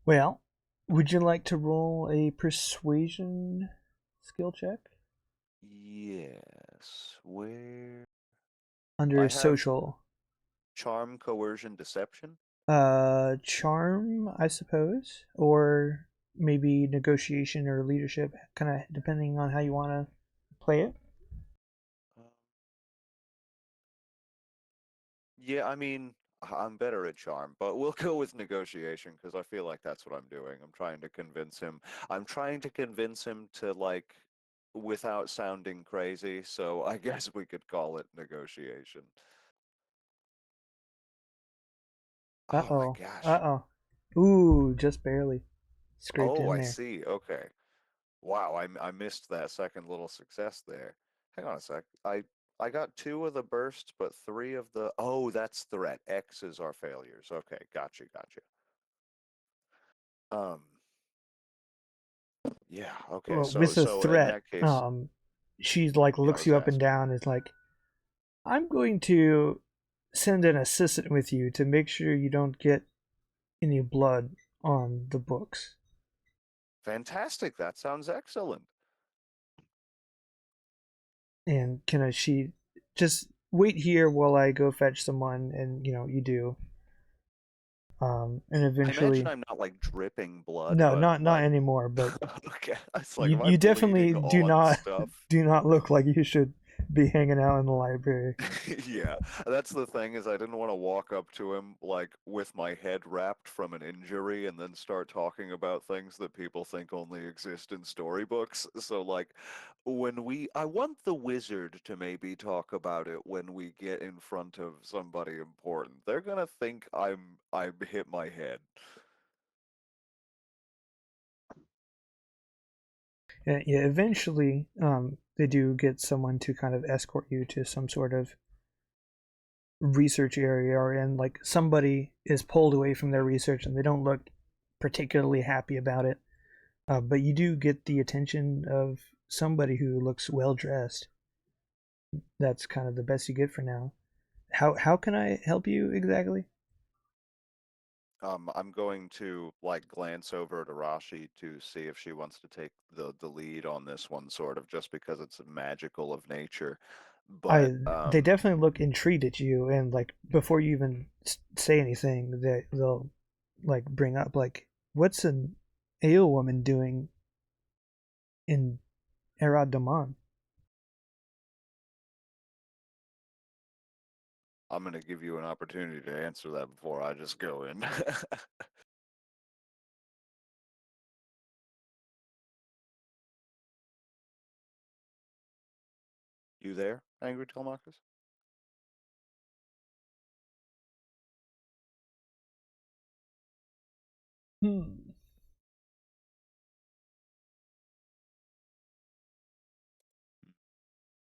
S1: Well, would you like to roll a persuasion skill check
S2: Yes, where
S1: under
S2: I have
S1: social?
S2: charm, coercion, deception.
S1: Charm, I suppose, or maybe negotiation or leadership, kind of depending on how you want to play it.
S2: Um, yeah, I mean, I'm better at charm, but we'll go with negotiation because I feel like that's what I'm doing. I'm trying to convince him. I'm trying to convince him to like without sounding crazy, so I guess we could call it negotiation.
S1: Uh
S2: Oh my
S1: oh.
S2: gosh.
S1: Uh oh. Ooh, just barely scraped
S2: Oh,
S1: in
S2: I
S1: there.
S2: see. Okay. Wow, I missed that second little success there. Hang on a sec. I got two of the bursts, but three of the. Oh, that's threat. X's are failures. Okay, gotcha, gotcha. Um, yeah. Okay.
S1: Well,
S2: So
S1: with a
S2: so in
S1: threat,
S2: that case,
S1: she like
S2: yeah, I
S1: looks
S2: was
S1: you up and
S2: asking.
S1: down. Is like, I'm going to send an assistant with you to make sure you don't get any blood on the books.
S2: Fantastic. That sounds excellent.
S1: And can she just wait here while I go fetch someone? And you do. And
S2: I imagine
S1: eventually,
S2: I'm not like dripping blood,
S1: no,
S2: but
S1: not
S2: like,
S1: anymore. But
S2: okay, it's like,
S1: you
S2: am I
S1: you
S2: bleeding
S1: definitely do
S2: on
S1: not
S2: stuff?
S1: do not look like you should be hanging out in the library.
S2: Yeah, that's the thing is I didn't want to walk up to him like with my head wrapped from an injury and then start talking about things that people think only exist in storybooks. So like I want the wizard to maybe talk about it when we get in front of somebody important. They're gonna think I'm hit my head.
S1: Yeah, eventually, they do get someone to kind of escort you to some sort of research area, or and like somebody is pulled away from their research and they don't look particularly happy about it. But you do get the attention of somebody who looks well dressed. That's kind of the best you get for now. How can I help you exactly?
S2: I'm going to like glance over at Arashi to see if she wants to take the lead on this one, sort of, just because it's magical of nature. But
S1: They definitely look intrigued at you, and like before you even say anything, they'll like bring up like, what's an ale woman doing in Erad Daman?
S2: I'm gonna give you an opportunity to answer that before I just go in. You there, Angry Telmarcus?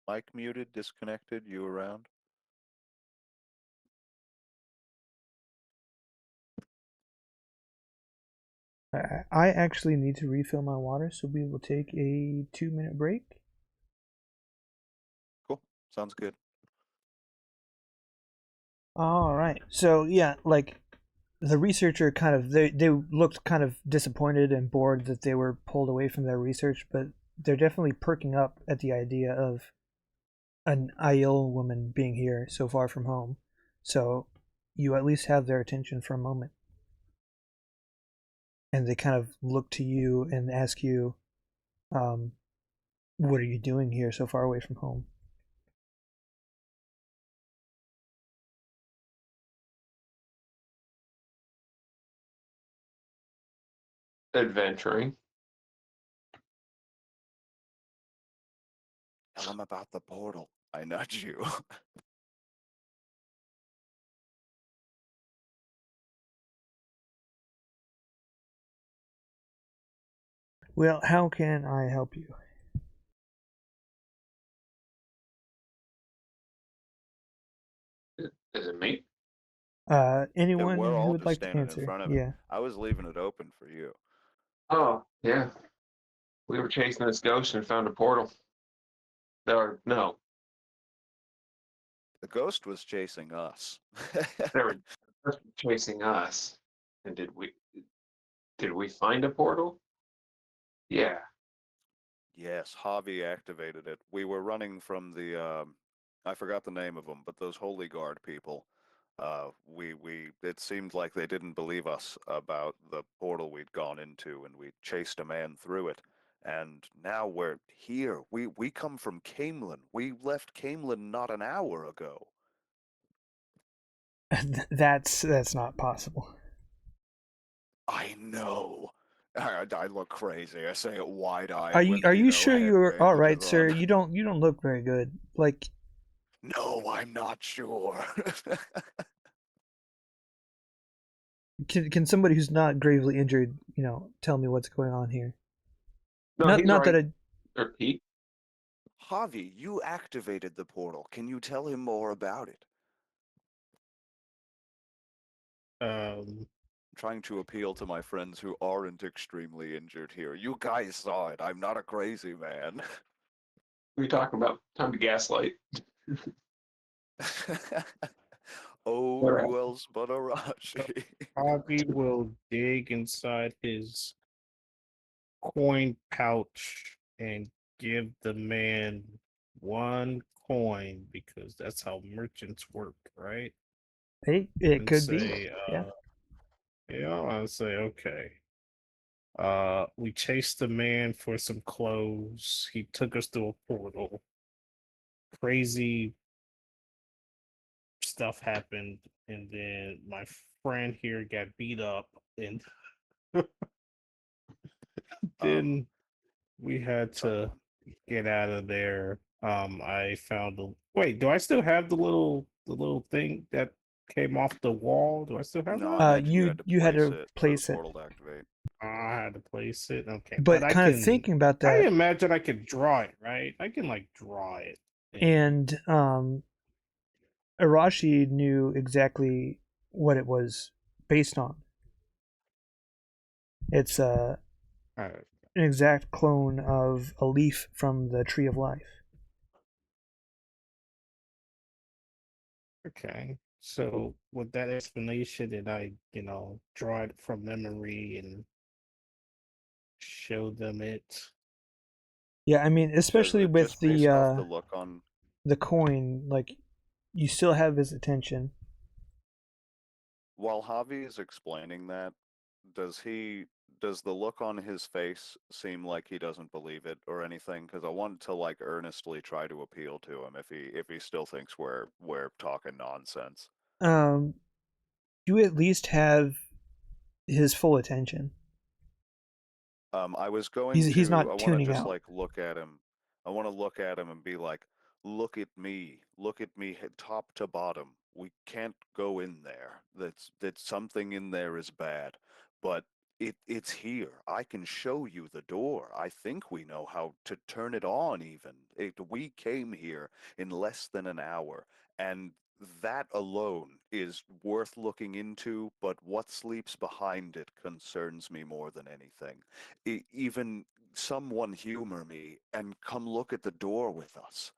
S2: Mic muted, disconnected, you around?
S1: I actually need to refill my water, so we will take a 2-minute break.
S2: Cool. Sounds good.
S1: All right. So yeah, like the researcher kind of they looked kind of disappointed and bored that they were pulled away from their research, but they're definitely perking up at the idea of an Aiel woman being here so far from home. So you at least have their attention for a moment. And they kind of look to you and ask you, what are you doing here so far away from home?
S4: Adventuring.
S2: Tell him about the portal. I nudge you.
S1: Well, how can I help you?
S4: Is it me?
S1: Anyone
S2: we're
S1: who
S2: all
S1: would
S2: just
S1: like to
S2: standing in
S1: answer.
S2: front of
S1: Yeah.
S2: it. I was leaving it open for you.
S4: Oh, yeah. We were chasing this ghost and found a portal. Or, no,
S2: The ghost was chasing us.
S4: they were chasing us. And did we find a portal? Yeah.
S2: Yes, Javi activated it. We were running from the, I forgot the name of them, but those Holy Guard people. It seemed like they didn't believe us about the portal we'd gone into, and we chased a man through it. And now we're here. We come from Camelyn. We left Camelyn not an hour ago.
S1: That's not possible.
S2: I know. I look crazy. I say it wide-eyed.
S1: Are you
S2: with,
S1: are you sure
S2: head
S1: you're all right,
S2: bandages
S1: sir?
S2: on.
S1: You don't look very good. Like,
S2: No, I'm not sure.
S1: can somebody who's not gravely injured, tell me what's going on here?
S4: No, he's
S1: Not
S4: right.
S1: that I.
S4: Or he.
S2: Javi, you activated the portal. Can you tell him more about it?
S3: Um,
S2: Trying to appeal to my friends who aren't extremely injured here. You guys saw it. I'm not a crazy man.
S4: We talk about time to gaslight.
S2: Oh,
S4: All right.
S2: who else but Arashi?
S3: Bobby will dig inside his coin pouch and give the man 1 coin because that's how merchants work, right?
S1: It
S3: And
S1: could be.
S3: say,
S1: Yeah.
S3: I want to say, okay. We chased the man for some clothes. He took us through a portal. Crazy stuff happened, and then my friend here got beat up, and then we had to get out of there. I found the wait. Do I still have the little thing that came off the wall? Do I still have
S2: No,
S3: that?
S2: I imagine you had to
S1: You had
S2: place
S1: to
S2: it for the
S1: place it.
S2: portal to activate.
S3: I had to place it. Okay,
S1: But
S3: I
S1: kind of
S3: can.
S1: thinking about
S3: I
S1: that,
S3: imagine I could draw it, right? I can like draw it.
S1: and Arashi knew exactly what it was based on. It's
S3: Uh,
S1: an exact clone of a leaf from the Tree of Life.
S3: okay. So with that explanation, did I, draw it from memory and show them it?
S1: Yeah, I mean, especially with
S2: Just based off the look on.
S1: the coin, like you still have his attention.
S2: While Javi is explaining that, does the look on his face seem like he doesn't believe it or anything? Because I want to like earnestly try to appeal to him if he still thinks we're talking nonsense.
S1: You at least have his full attention.
S2: I was going
S1: He's
S2: to.
S1: not
S2: I want to
S1: tuning
S2: just
S1: out.
S2: like look at him. I want to look at him and be like, look at me. Look at me top to bottom. We can't go in there. That's something in there is bad. But it's here. I can show you the door. I think we know how to turn it on even. We came here in less than an hour, and that alone is worth looking into, but what sleeps behind it concerns me more than anything. Even someone humor me and come look at the door with us.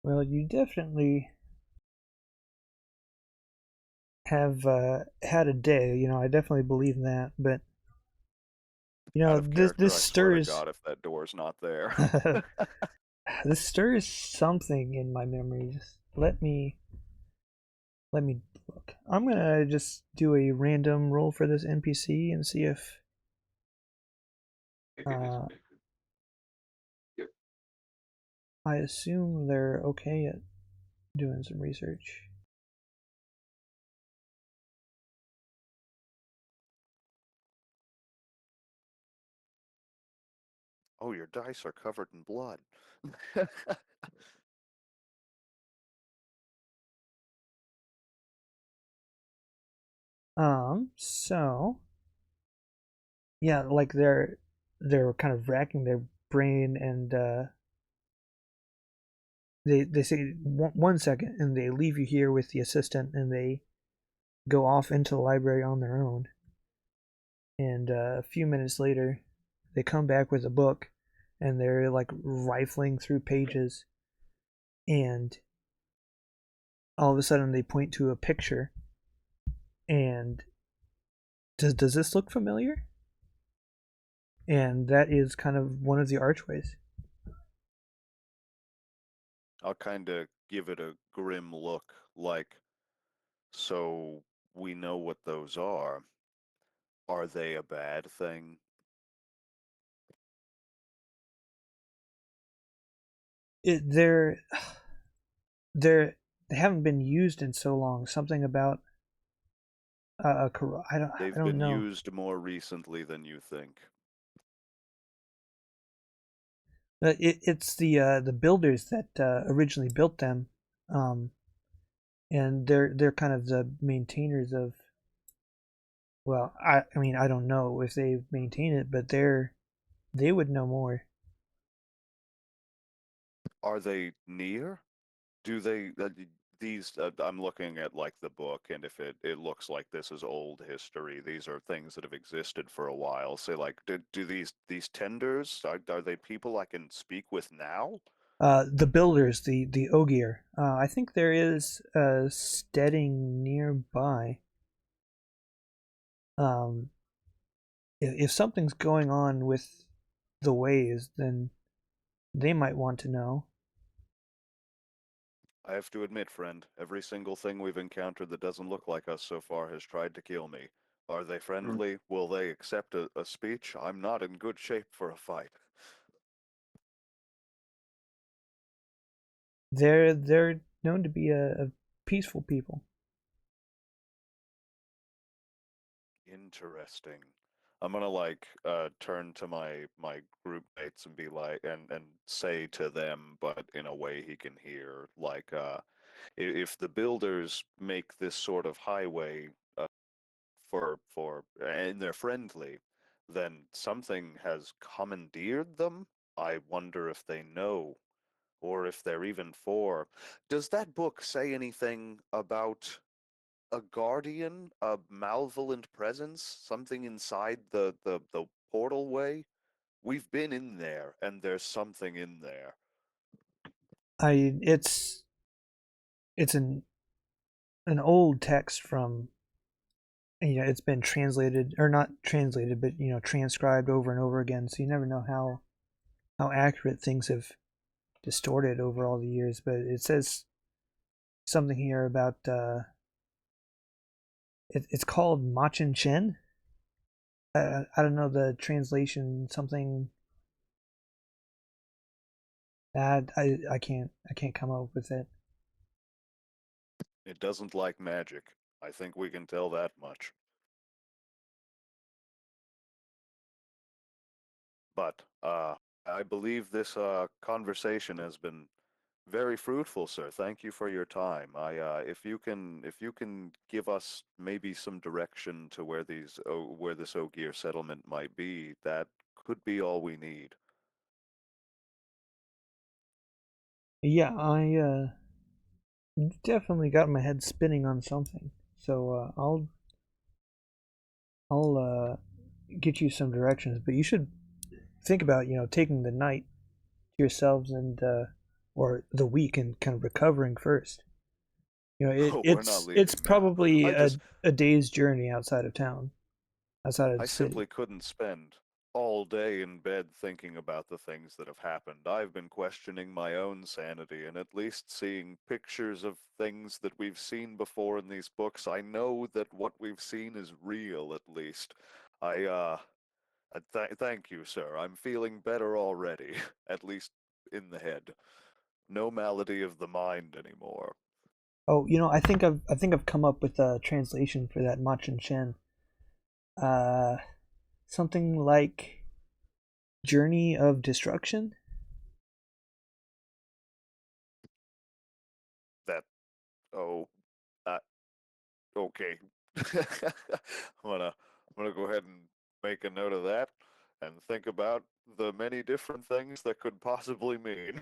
S1: Well, you definitely have had a day. I definitely believe that. But
S2: Out of
S1: this
S2: character,
S1: this
S2: I swear to
S1: stirs
S2: God, if that door's not there.
S1: this stirs something in my memory. Just let me look. I'm gonna just do a random roll for this NPC and see if
S4: Yep.
S1: I assume they're okay at doing some research.
S2: Oh, your dice are covered in blood.
S1: So yeah, like they're kind of racking their brain, and they say 1 second, and they leave you here with the assistant, and they go off into the library on their own. And a few minutes later, they come back with a book, and they're like rifling through pages, and all of a sudden they point to a picture. And does this look familiar? And that is kind of one of the archways.
S2: I'll kind of give it a grim look, like, so we know what those are. Are they a bad thing?
S1: They're they haven't been used in so long. Something about I
S2: They've
S1: don't
S2: been
S1: know.
S2: used more recently than you think.
S1: It's the builders that originally built them, um, and they're kind of the maintainers of. Well, I mean I don't know if they maintain it, but they would know more.
S2: Are they near? Do they these I'm looking at like the book, and if it looks like this is old history, these are things that have existed for a while. Say, like, do these tenders, are they people I can speak with now?
S1: The builders, the Ogier. I think there is a steading nearby. Um, if something's going on with the ways, then they might want to know.
S2: I have to admit, friend, every single thing we've encountered that doesn't look like us so far has tried to kill me. Are they friendly? Will they accept a speech? I'm not in good shape for a fight.
S1: They're known to be a peaceful people.
S2: Interesting. I'm gonna like turn to my group mates and be like and say to them, but in a way he can hear, like, if the builders make this sort of highway for and they're friendly, then something has commandeered them. I wonder if they know, or if they're even for. Does that book say anything about a guardian, a malevolent presence, something inside the portal way? We've been in there, and there's something in there.
S1: It's an old text from, it's been translated, or not translated, but transcribed over and over again, so you never know how accurate things have distorted over all the years. But it says something here about it's called Machin Chen. I don't know the translation. Something bad. I can't come up with it.
S2: It doesn't like magic. I think we can tell that much. But I believe this conversation has been very fruitful, sir. Thank you for your time. If you can give us maybe some direction to where where this Ogier settlement might be, that could be all we need.
S1: Yeah, I definitely got my head spinning on something. So I'll get you some directions, but you should think about taking the night to yourselves and or the week and kind of recovering first.
S2: Oh, we're not
S1: it's
S2: leaving now.
S1: probably
S2: I just
S1: a day's journey outside of town, outside of
S2: I
S1: the city.
S2: simply couldn't spend all day in bed thinking about the things that have happened. I've been questioning my own sanity, and at least seeing pictures of things that we've seen before in these books, I know that what we've seen is real, at least. I, uh, thank you, sir. I'm feeling better already, at least in the head. No malady of the mind anymore.
S1: Oh, I think I've come up with a translation for that Machin Shen. Uh, something like Journey of Destruction.
S2: That, oh, uh, okay. I'm gonna go ahead and make a note of that and think about the many different things that could possibly mean.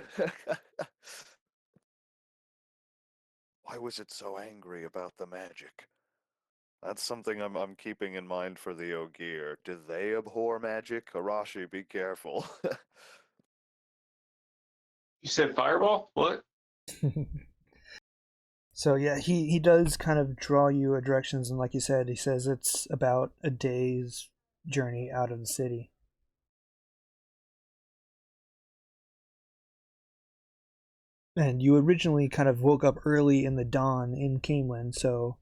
S2: Why was it so angry about the magic? That's something I'm keeping in mind for the Ogier. Do they abhor magic? Arashi, be careful.
S4: You said fireball? What?
S1: So yeah, he does kind of draw you directions, and like you said, he says it's about a day's journey out of the city. And you originally kind of woke up early in the dawn in Camelyn, so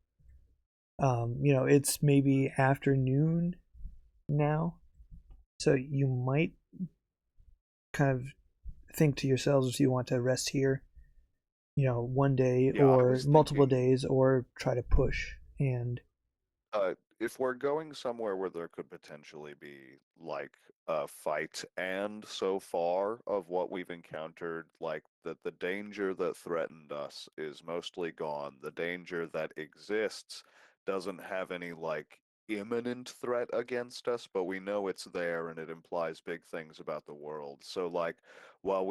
S1: it's maybe afternoon now. So you might kind of think to yourselves if you want to rest here, one day
S2: Yeah, I
S1: or
S2: was
S1: multiple
S2: thinking
S1: days, or try to push. And
S2: if we're going somewhere where there could potentially be like a fight, and so far of what we've encountered, like the danger that threatened us is mostly gone. The danger that exists doesn't have any like imminent threat against us, but we know it's there and it implies big things about the world. So like while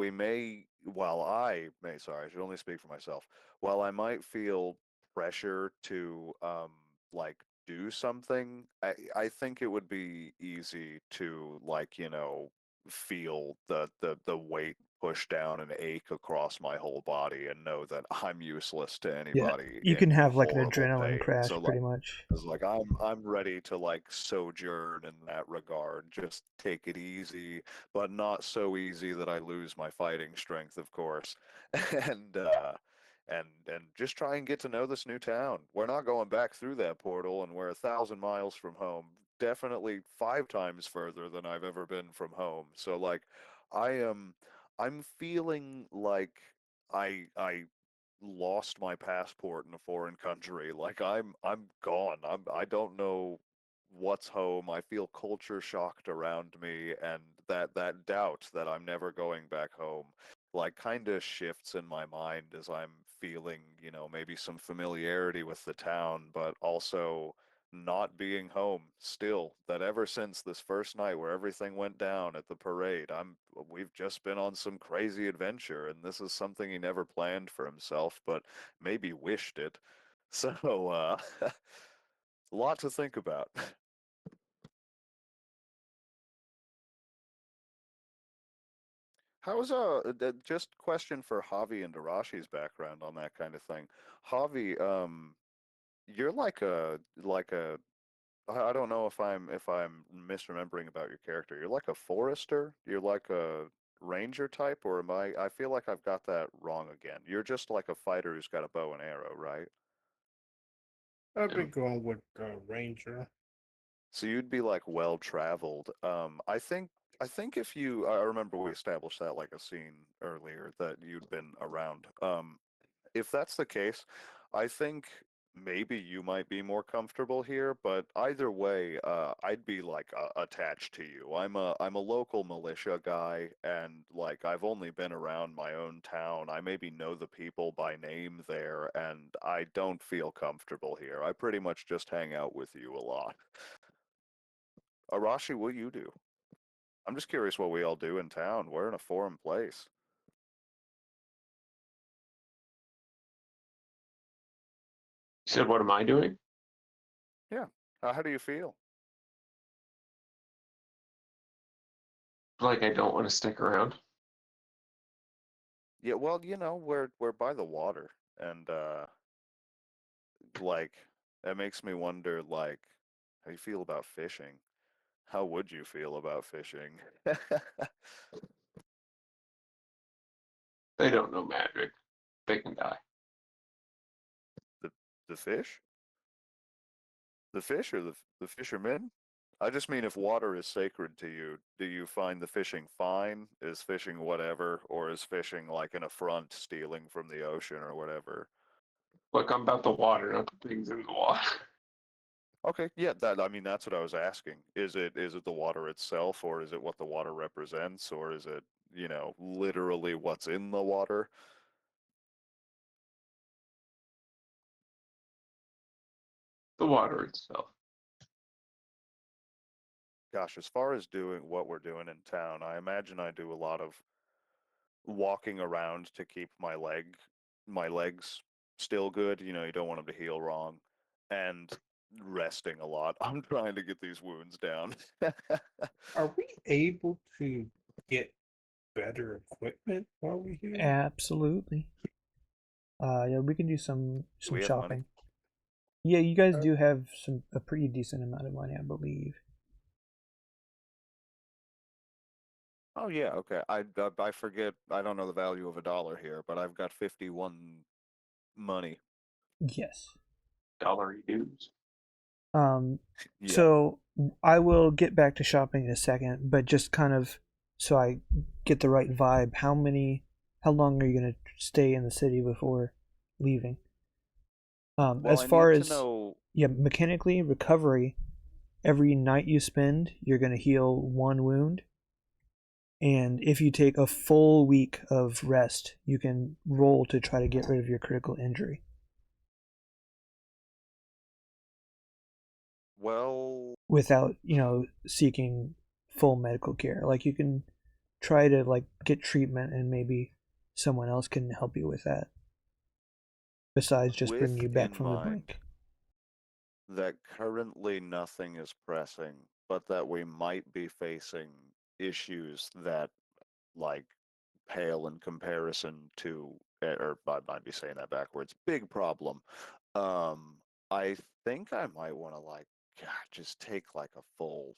S2: I may, sorry, I should only speak for myself. While I might feel pressure to like do something, I think it would be easy to like, feel the weight push down and ache across my whole body and know that I'm useless to
S1: yeah,
S2: anybody
S1: you
S2: in
S1: can have like an
S2: horrible
S1: adrenaline
S2: pain. So
S1: crash,
S2: like
S1: pretty much.
S2: it's like I'm ready to like sojourn in that regard. Just take it easy, but not so easy that I lose my fighting strength, of course. And and just try and get to know this new town. We're not going back through that portal, and we're 1,000 miles from home. Definitely 5 times further than I've ever been from home. So like, I am, I'm feeling like I lost my passport in a foreign country. Like I'm gone. I don't know what's home. I feel culture shocked around me, and that doubt that I'm never going back home like kind of shifts in my mind as I'm feeling, maybe some familiarity with the town, but also not being home still. That ever since this first night where everything went down at the parade, we've just been on some crazy adventure, and this is something he never planned for himself, but maybe wished it. So, a lot to think about. How's just question for Javi and Arashi's background on that kind of thing. Javi, you're I don't know if I'm misremembering about your character. You're like a forester? You're like a ranger type, or I feel like I've got that wrong again. You're just like a fighter who's got a bow and arrow, right?
S3: I've been going with Ranger.
S2: So you'd be like well traveled. I think if I remember we established that like a scene earlier that you'd been around. If that's the case, I think maybe you might be more comfortable here, but either way, I'd be like attached to you. I'm a local militia guy, and like I've only been around my own town. I maybe know the people by name there, and I don't feel comfortable here. I pretty much just hang out with you a lot. Arashi, what you do? I'm just curious what we all do in town. We're in a foreign place.
S4: You said, what am I doing?
S2: Yeah. How do you feel?
S4: Like I don't want to stick around.
S2: Yeah, well, we're by the water, and like that makes me wonder, like, how you feel about fishing. How would you feel about fishing?
S4: They don't know magic. They can die.
S2: The the fish? The fish or the fishermen? I just mean if water is sacred to you, do you find the fishing fine? Is fishing whatever, or is fishing like an affront, stealing from the ocean or whatever?
S4: Look, I'm about the water, not the things in the water.
S2: Okay, yeah, I mean that's what I was asking. Is it the water itself, or is it what the water represents, or is it, literally what's in the water?
S4: The water itself.
S2: Gosh, as far as doing what we're doing in town, I imagine I do a lot of walking around to keep my legs still good. You don't want them to heal wrong, and resting a lot. I'm trying to get these wounds down.
S3: Are we able to get better equipment while we're here?
S1: Absolutely. Yeah, we can do some
S2: Do we have money?
S1: shopping. Yeah, you guys do have a pretty decent amount of money, I believe.
S2: Oh yeah, okay. I forget. I don't know the value of a dollar here, but I've got 51 money.
S1: Yes.
S4: Dollary dues.
S2: Yeah.
S1: So I will get back to shopping in a second, but just kind of so I get the right vibe. How long are you gonna stay in the city before leaving?
S2: Well,
S1: As
S2: I
S1: far
S2: need to
S1: as
S2: know.
S1: yeah, mechanically recovery, every night you spend, you're gonna heal one wound. And if you take a full week of rest, you can roll to try to get rid of your critical injury
S2: Well,
S1: without, seeking full medical care. Like you can try to like get treatment and maybe someone else can help you with that besides just bringing
S2: with
S1: you back
S2: in
S1: from the
S2: mind
S1: brink.
S2: that currently nothing is pressing, but that we might be facing issues that like pale in comparison to, or I might be saying that backwards. Big problem. Um, I think I might want to like, God, just take like a full,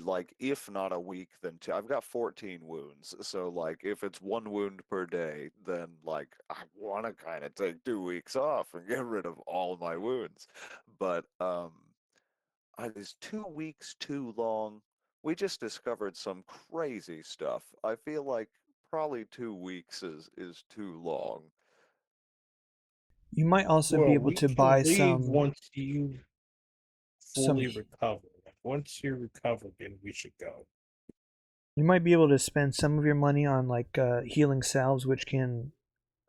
S2: like if not a week, then two. I've got 14 wounds, so like if it's one wound per day, then like I want to kind of take 2 weeks off and get rid of all my wounds. But is 2 weeks too long? We just discovered some crazy stuff. I feel like probably 2 weeks is too long.
S1: You might also be
S3: Well,
S1: able
S3: we
S1: to
S3: can
S1: buy
S3: leave once you
S1: some
S3: fully recover. Once you recover, then we should go.
S1: you might be able to spend some of your money on like healing salves which can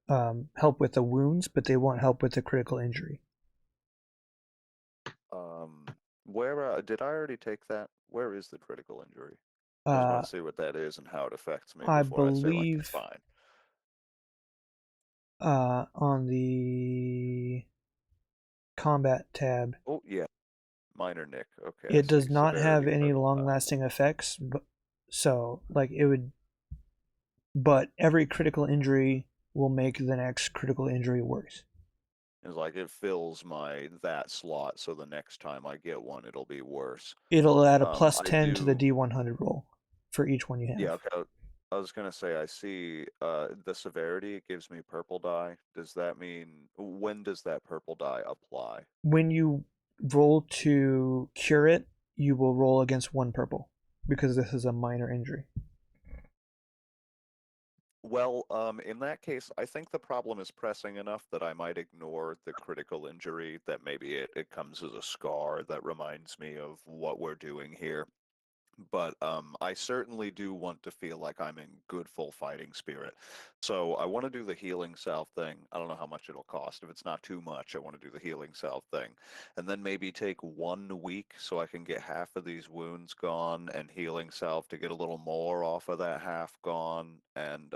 S1: help with the wounds, but they won't help with the critical injury.
S2: Um, where did I already take that? Where is the critical injury? I just want
S1: Uh,
S2: to see what that is and how it affects me
S1: I
S2: before I say like it's
S1: believe
S2: fine.
S1: on the combat tab,
S2: Oh yeah, minor nick. Okay, I
S1: it
S2: see.
S1: does not have
S2: Severity
S1: any
S2: purple.
S1: long-lasting effects, but so like it would, but every critical injury will make the next critical injury worse.
S2: It's like it fills that slot, so the next time I get one, it'll be worse.
S1: It'll add a plus
S2: I
S1: 10 to the
S2: do.
S1: D100 roll for each one you have.
S2: Yeah, okay. I was gonna say I see the severity, it gives me purple die. Does that mean when does that purple die apply?
S1: When you roll to cure it, you will roll against one purple because this is a minor injury.
S2: Well, in that case, I think the problem is pressing enough that I might ignore the critical injury, that maybe it comes as a scar that reminds me of what we're doing here. But I certainly do want to feel like I'm in good full fighting spirit. So I want to do the healing salve thing. I don't know how much it'll cost. If it's not too much, I want to do the healing salve thing. And then maybe take 1 week so I can get half of these wounds gone and healing salve to get a little more off of that half gone. And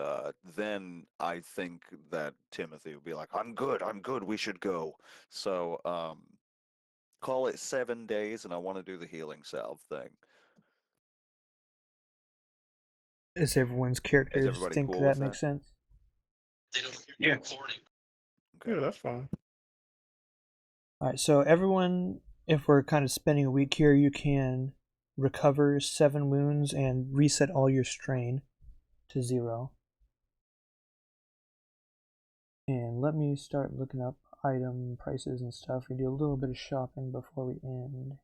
S2: then I think that Timothy will be like, I'm good, we should go. So call it 7 days, and I want to do the healing salve thing.
S1: As everyone's
S2: Is
S1: characters
S2: everybody
S1: think
S2: cool
S1: that
S2: with
S1: makes
S2: that?
S1: sense.
S4: Yeah.
S2: Okay.
S3: Yeah, that's fine.
S1: All right, so everyone, if we're kind of spending a week here, you can recover 7 wounds and reset all your strain to 0. And let me start looking up item prices and stuff. We do a little bit of shopping before we end.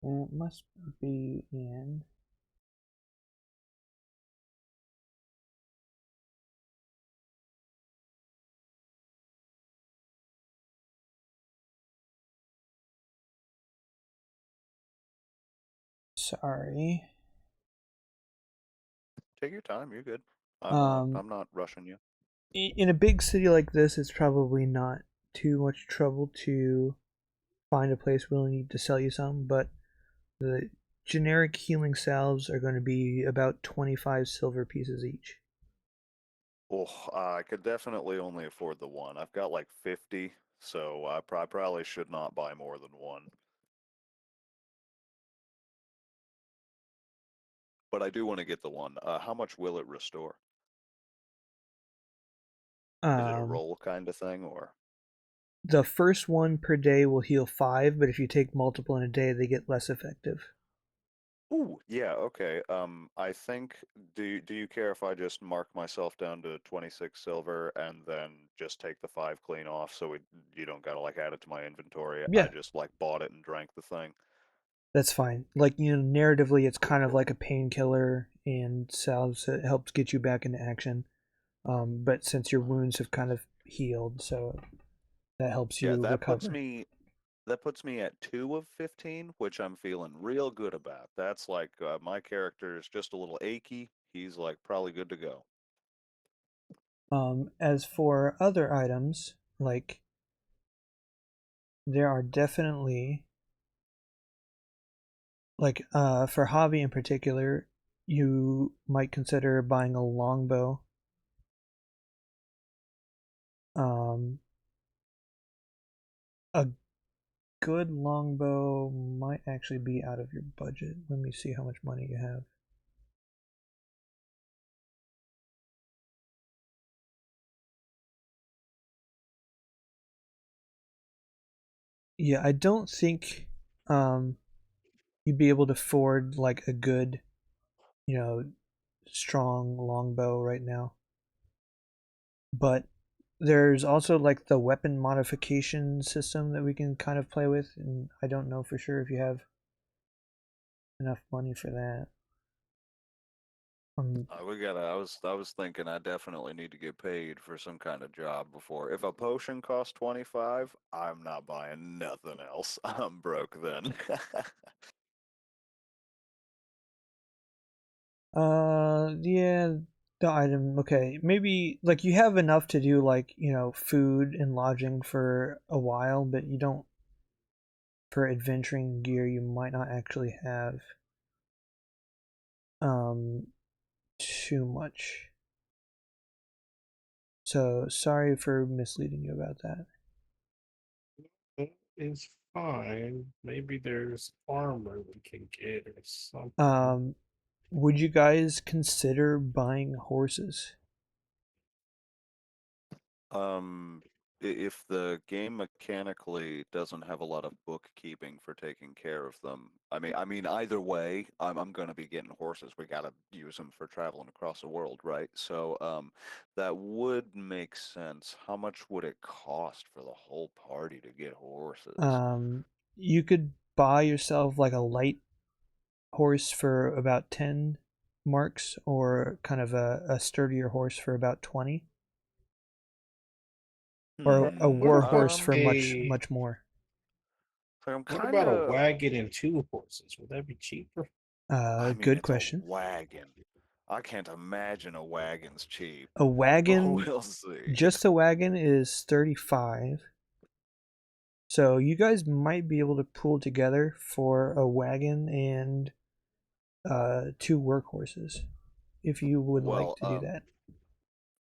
S1: It must be in. Sorry.
S2: Take your time. You're good.
S1: Um,
S2: I'm not rushing you.
S1: in a big city like this, it's probably not too much trouble to find a place willing to sell you some, but the generic healing salves are going to be about 25 silver pieces each.
S2: Oh, I could definitely only afford the one. I've got like 50, so I probably should not buy more than one. But I do want to get the one. How much will it restore? Is it a roll kind of thing, or?
S1: The first one per day will heal 5, but if you take multiple in a day, they get less effective.
S2: Ooh, yeah, okay. I think, do you care if I just mark myself down to 26 silver and then just take the 5 clean off, so you don't gotta like add it to my inventory? I
S1: Yeah,
S2: just like bought it and drank the thing.
S1: that's fine. Like, narratively, it's kind of
S2: Cool.
S1: like a painkiller, and salves it helps get you back into action. But since your wounds have kind of healed, so that helps
S2: Yeah,
S1: you recover.
S2: that puts me at 2 of 15, which I'm feeling real good about. That's like my character is just a little achy. He's like probably good to go.
S1: As for other items, like, there are definitely, like, for hobby in particular, you might consider buying a longbow. A good longbow might actually be out of your budget. Let me see how much money you have. Yeah, I don't think you'd be able to afford like a good, you know, strong longbow right now. But there's also like the weapon modification system that we can kind of play with, and I don't know for sure if you have enough money for that.
S2: We gotta. I was thinking I definitely need to get paid for some kind of job before. If a potion costs 25, I'm not buying nothing else. I'm broke then.
S1: Yeah, the item. Okay, maybe like you have enough to do like food and lodging for a while, but you don't for adventuring gear. You might not actually have um too much. So sorry for misleading you about that.
S3: That is fine. Maybe there's armor we can get or something.
S1: Would you guys consider buying horses?
S2: If the game mechanically doesn't have a lot of bookkeeping for taking care of them, I mean, either way, I'm gonna be getting horses. We gotta use them for traveling across the world, right? So, that would make sense. How much would it cost for the whole party to get horses?
S1: You could buy yourself like a light horse for about 10 marks, or kind of a sturdier horse for about 20, or a
S2: Hmm.
S1: war horse for much
S3: a
S1: much more.
S2: So I'm
S3: what
S2: kind
S3: about a
S2: of.
S3: wagon and 2 horses? Would that be cheaper?
S2: I mean,
S1: Good
S2: it's a
S1: question.
S2: wagon. I can't imagine a wagon's cheap,
S1: A
S2: but
S1: wagon,
S2: we'll see.
S1: just a wagon, is 35. So you guys might be able to pull together for a wagon and 2 workhorses, if you would like
S2: Well,
S1: to do that.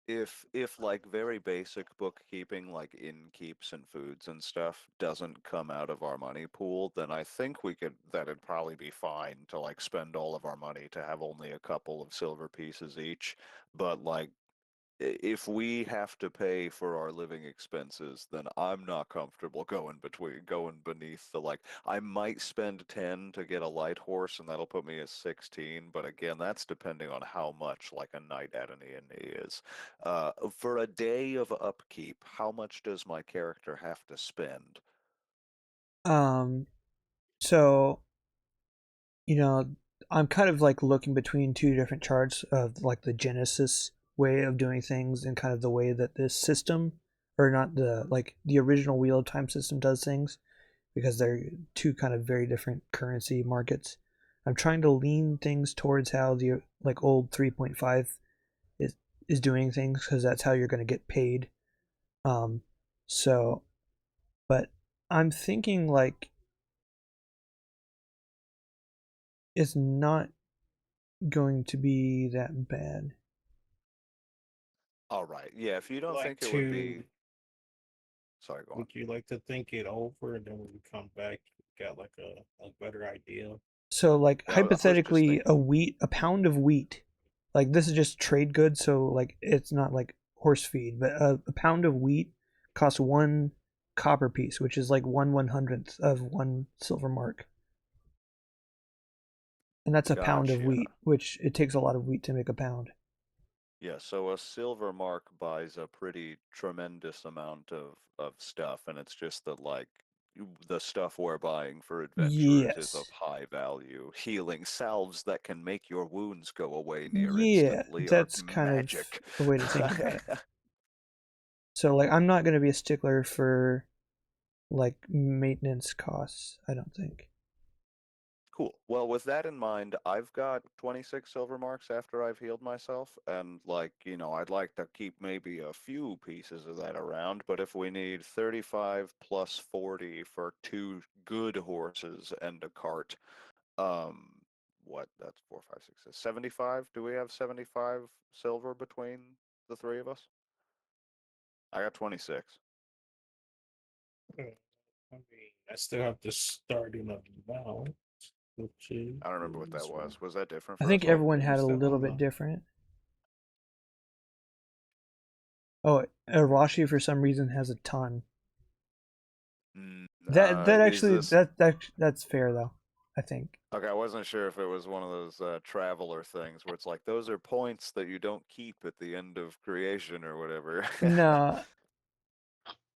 S2: if like very basic bookkeeping, like innkeeps and foods and stuff, doesn't come out of our money pool, then I think that'd probably be fine to like spend all of our money to have only a couple of silver pieces each. But like, if we have to pay for our living expenses, then I'm not comfortable going beneath the like. I might spend 10 to get a light horse, and that'll put me at 16. But again, that's depending on how much like a knight at an inn is. For a day of upkeep, how much does my character have to spend?
S1: Um, so you know, I'm kind of like looking between 2 different charts of like the Genesis way of doing things and kind of the way that this system, or not the like the original Wheel of Time system does things, because they're 2 kind of very different currency markets. I'm trying to lean things towards how the like old 3.5 is doing things, because that's how you're going to get paid. Um, so, but I'm thinking like it's not going to be that bad.
S2: All right. Yeah, if you don't
S3: Like
S2: think it would be.
S3: to
S2: Sorry, go on.
S3: Would you like to think it over and then when we come back, you got like a better idea?
S1: So like
S2: Yeah, I was just
S1: hypothetically,
S2: thinking.
S1: a pound of wheat, like this is just trade goods, so like it's not like horse feed, but a pound of wheat costs 1 copper piece, which is like 1/100th of 1 silver mark. And that's a pound of
S2: Gotcha.
S1: wheat, which it takes a lot of wheat to make a pound.
S2: Yeah, so a silver mark buys a pretty tremendous amount of stuff, and it's just that like the stuff we're buying for adventurers is of
S1: Yes.
S2: high value. Healing salves that can make your wounds go away near
S1: Yeah,
S2: instantly are
S1: that's kind of
S2: magic.
S1: a way to think about it. So like I'm not going to be a stickler for like maintenance costs, I don't think.
S2: Cool. Well, with that in mind, I've got 26 silver marks after I've healed myself, and like, I'd like to keep maybe a few pieces of that around, but if we need 35 plus 40 for 2 good horses and a cart, um, that's 4, 5, 6, 75? Do we have 75 silver between the 3 of us? I got 26.
S3: I mean, I still have the starting amount, which
S2: I don't remember what that
S3: is
S2: was. Was that different
S1: I
S2: for
S1: think
S2: us all?
S1: everyone
S3: Let me
S1: had a
S3: step
S1: little
S3: on
S1: bit
S3: the.
S1: different. Oh, Arashi for some reason has a ton. That
S2: Is
S1: actually
S2: this
S1: that's fair though, I think.
S2: Okay? I wasn't sure if it was one of those traveler things where it's like those are points that you don't keep at the end of creation or whatever.
S1: No,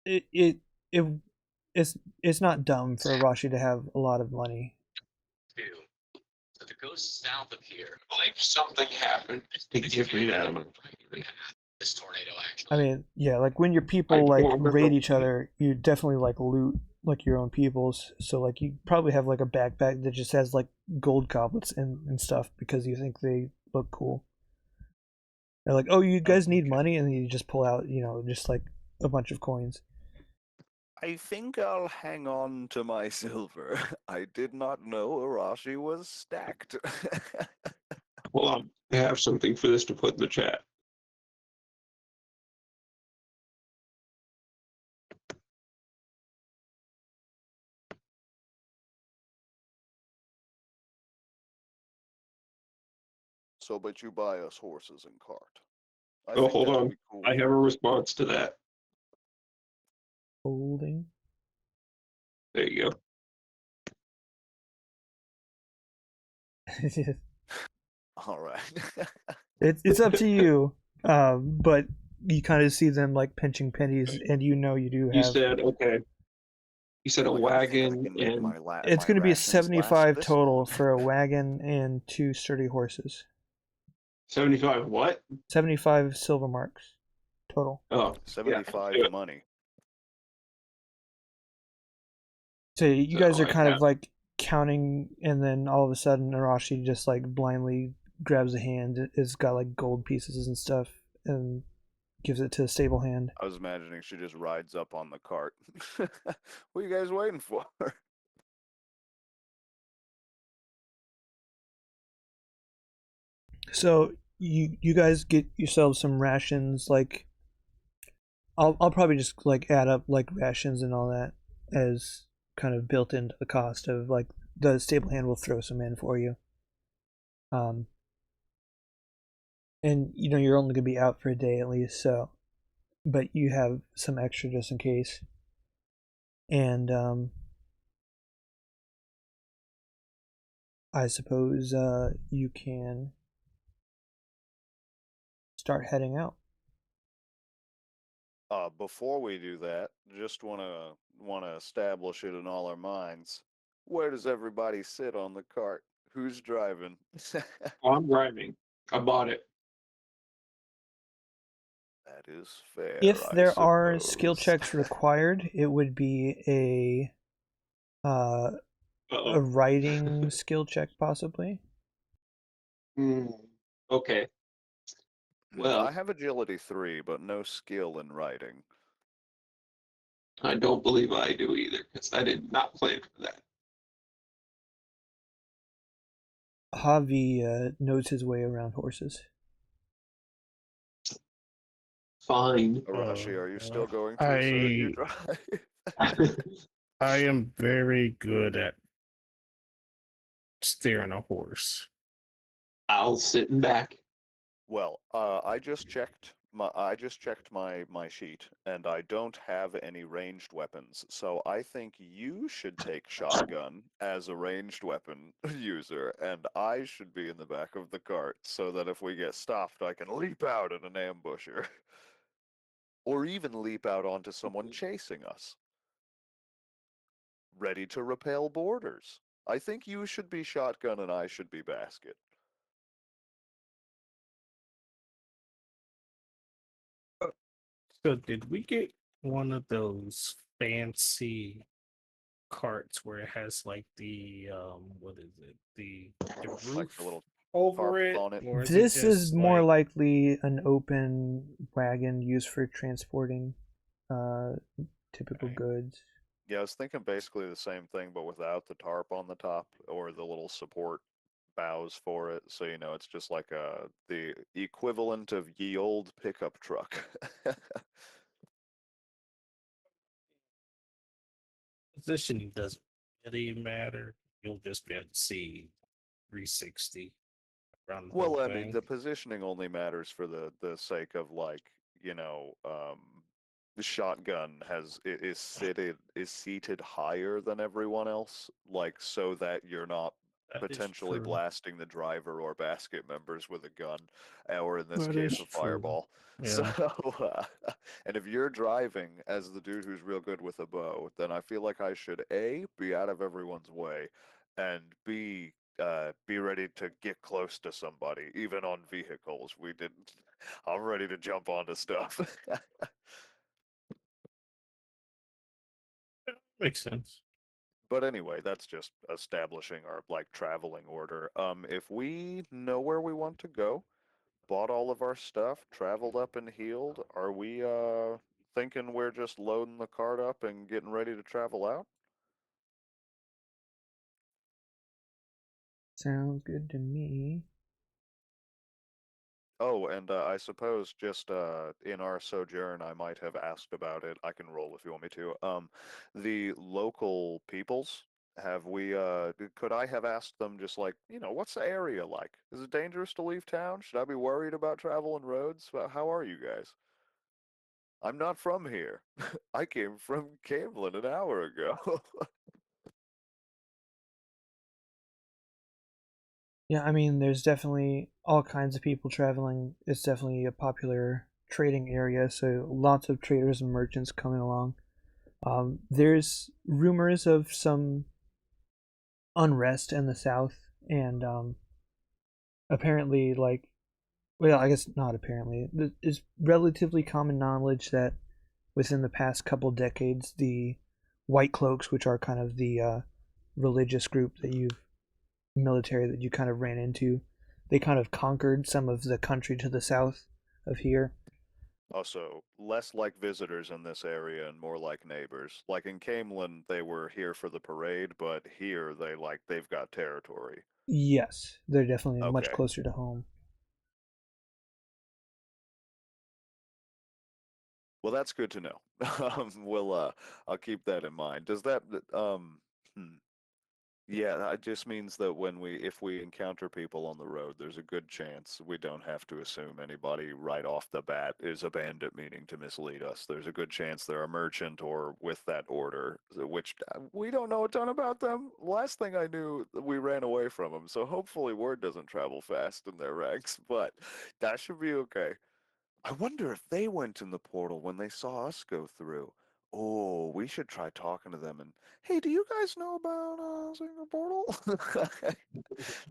S1: it it it it's not dumb for Arashi to have a lot of money.
S4: Too. So to go south of here, like something happened to give me that amount. This tornado
S1: I
S4: actually.
S1: mean, yeah, like when your
S4: I
S1: people
S4: don't
S1: like raid
S4: remember.
S1: each other, you definitely like loot like your own peoples. So like you probably have like a backpack that just has like gold goblets and stuff because you think they look cool. They're like, oh, you
S3: Oh,
S1: guys need
S3: okay.
S1: money, and then you just pull out, just like a bunch of coins.
S2: I think I'll hang on to my silver. I did not know Arashi was stacked.
S4: Well, I have something for this to put in the chat.
S2: so but you buy us horses and cart. I
S4: Oh,
S2: think
S4: hold
S2: that'd
S4: on.
S2: be cool.
S4: I have a response to that.
S1: Holding.
S4: There you go.
S2: All right.
S1: It's up to you, but you kind of see them like pinching pennies, and you know you do
S4: You
S1: have.
S4: said, okay. You said a
S2: Like, I think I
S4: wagon
S2: can make
S4: and
S1: It's
S2: my
S1: going to be
S2: rations last
S1: 75
S2: this
S1: total
S2: long.
S1: for a wagon and 2 sturdy horses.
S4: 75 what?
S1: 75 silver marks total.
S4: Oh, yeah.
S2: 75
S4: do it.
S2: money.
S1: So you
S4: So
S1: guys are
S4: I
S1: kind of
S4: have-
S1: like counting, and then all of a sudden Arashi just like blindly grabs a hand. It's got like gold pieces and stuff, and gives it to the stable hand.
S2: I was imagining she just rides up on the cart. What are you guys waiting for?
S1: So you guys get yourselves some rations. Like I'll probably just like add up like rations and all that as kind of built into the cost of like the stable hand will throw some in for you. And you know you're only gonna be out for a day at least, so but you have some extra just in case. And I suppose you can start heading out.
S2: Before we do that, just wanna establish it in all our minds. Where does everybody sit on the cart? Who's driving?
S4: Oh, I'm driving. I bought it.
S2: That is fair.
S1: If
S2: I
S1: there are skill
S2: suppose.
S1: checks required, it would be a
S4: Uh-oh.
S1: writing skill check possibly.
S4: Okay. Well,
S2: I have agility 3, but no skill in writing.
S4: I don't believe I do either, because I did not plan for that.
S1: Javi knows his way around horses.
S4: Fine.
S2: Arashi, are you still going to
S3: I
S2: assert your drive?
S3: I am very good at steering a horse.
S4: I'll sit in back.
S2: Well, I just checked my sheet, and I don't have any ranged weapons. So I think you should take shotgun as a ranged weapon user, and I should be in the back of the cart so that if we get stopped, I can leap out at an ambusher, or even leap out onto someone chasing us, ready to repel boarders. I think you should be shotgun and I should be basket.
S3: So did we get one of those fancy carts where it has like the what is it? The
S2: Like
S3: roof
S2: the little
S3: over
S2: tarp
S3: it?
S2: on it.
S3: Or is
S1: This
S3: it
S1: is
S3: just
S1: more
S3: like
S1: likely an open wagon used for transporting uh, typical
S3: Okay.
S1: goods.
S2: Yeah, I was thinking basically the same thing, but without the tarp on the top or the little support bows for it. So, it's just like the equivalent of ye old pickup truck.
S3: positioning doesn't really matter? You'll just be able to see 360 around the whole
S2: Well, I mean,
S3: thing.
S2: the positioning only matters for the sake of like, the shotgun is seated higher than everyone else, like so that you're not
S3: That is
S2: potentially
S3: true.
S2: blasting the driver or basket members with a gun, or in this
S3: That
S2: case,
S3: is
S2: a
S3: true.
S2: fireball. So,
S3: Yeah.
S2: and if you're driving as the dude who's real good with a bow, then I feel like I should A, be out of everyone's way, and B, be ready to get close to somebody, even on vehicles. We didn't. I'm ready to jump onto stuff.
S3: Makes sense.
S2: But anyway, that's just establishing our like traveling order. If we know where we want to go, bought all of our stuff, traveled up and healed, are we thinking we're just loading the cart up and getting ready to travel out?
S1: Sounds good to me.
S2: Oh, and I suppose just in our sojourn, I might have asked about it. I can roll if you want me to. The local peoples Have we, could I have asked them just like, what's the area like? Is it dangerous to leave town? Should I be worried about traveling roads? How are you guys? I'm not from here. I came from Camelyn an hour ago.
S1: Yeah, I mean, there's definitely all kinds of people traveling. It's definitely a popular trading area, so lots of traders and merchants coming along. There's rumors of some unrest in the south, and apparently, well, I guess not apparently. It's relatively common knowledge that within the past couple decades, the White Cloaks, which are kind of the religious group military that you kind of ran into, they kind of conquered some of the country to the south of here.
S2: Also, less like visitors in this area and more like neighbors. Like in Camelyn, they were here for the parade, but here they've got territory.
S1: Yes, they're definitely much
S2: Okay.
S1: closer to home.
S2: Well, that's good to know. I'll keep that in mind. Does that, hmm. Yeah, that just means that if we encounter people on the road, there's a good chance we don't have to assume anybody right off the bat is a bandit meaning to mislead us. There's a good chance they're a merchant or with that order, which we don't know a ton about them. Last thing I knew, we ran away from them, so hopefully word doesn't travel fast in their ranks, but that should be okay. I wonder if they went in the portal when they saw us go through. Oh, we should try talking to them and, hey, do you guys know about Single Portal?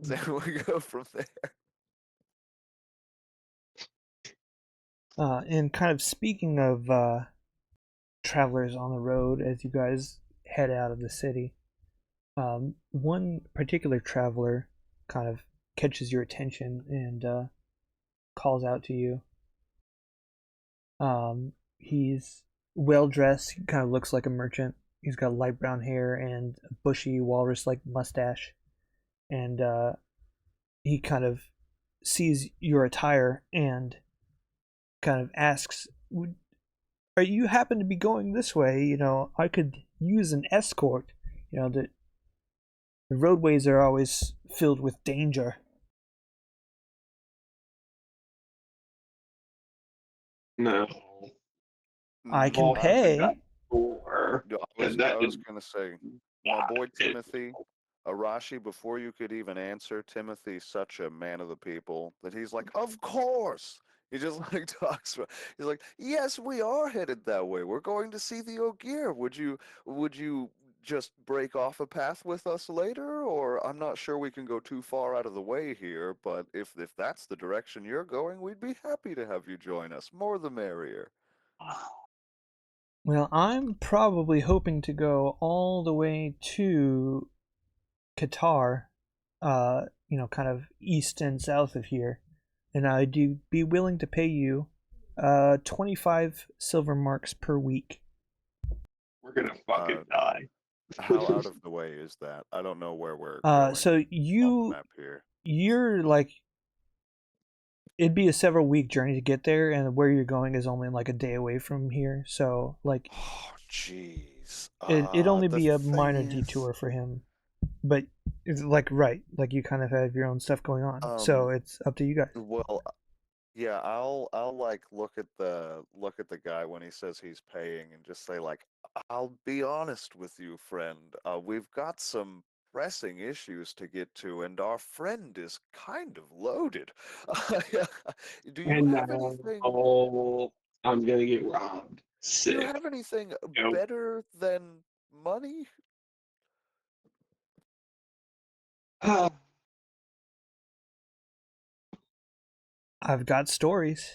S2: So we go from there.
S1: And kind of speaking of travelers on the road as you guys head out of the city, one particular traveler kind of catches your attention and calls out to you. He's well dressed. He kind of looks like a merchant. He's got light brown hair and a bushy walrus-like mustache, and he kind of sees your attire and kind of asks, "Are you happen to be going this way? I could use an escort. The roadways are always filled with danger."
S4: No.
S1: I can
S2: Mm,
S1: pay.
S2: I was gonna say, my boy Timothy, Arashi, before you could even answer, Timothy's such a man of the people that he's like, of course. He just like talks about. He's like, yes, we are headed that way. We're going to see the Ogier. Would you just break off a path with us later? Or I'm not sure we can go too far out of the way here, but if that's the direction you're going, we'd be happy to have you join us. More the merrier.
S1: Well, I'm probably hoping to go all the way to Qatar, kind of east and south of here, and I'd be willing to pay you 25 silver marks per week.
S4: We're gonna fucking die.
S2: How out of the way is that? I don't know where we're going
S1: So
S2: on the map here.
S1: you're like, it'd be a several week journey to get there, and where you're going is only like a day away from here. So like,
S2: Oh, jeez.
S1: it'd only
S2: The
S1: be a
S2: thing
S1: minor
S2: is,
S1: detour for him. But it's like, right, like you kind of have your own stuff going on, so it's up to you guys.
S2: well, yeah, I'll like look at the guy when he says he's paying and just say like, I'll be honest with you, friend. We've got some pressing issues to get to, and our friend is kind of loaded. Do you
S4: And
S2: have anything?
S4: I'm gonna get robbed.
S2: Do you
S4: Sick.
S2: have anything
S4: Nope.
S2: better than money?
S1: I've got stories.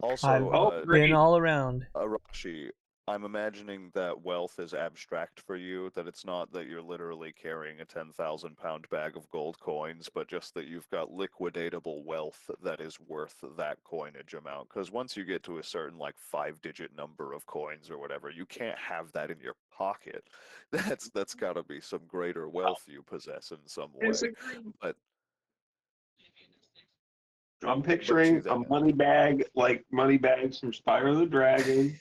S2: Also,
S1: I've been all around.
S2: Arashi, I'm imagining that wealth is abstract for you, that it's not that you're literally carrying a 10,000 pound bag of gold coins, but just that you've got liquidatable wealth that is worth that coinage amount. Because once you get to a certain, like, 5-digit number of coins or whatever, you can't have that in your pocket. That's got to be some greater wealth you possess in some way. But
S4: I'm picturing a money bag, like money bags from Spyro the Dragon.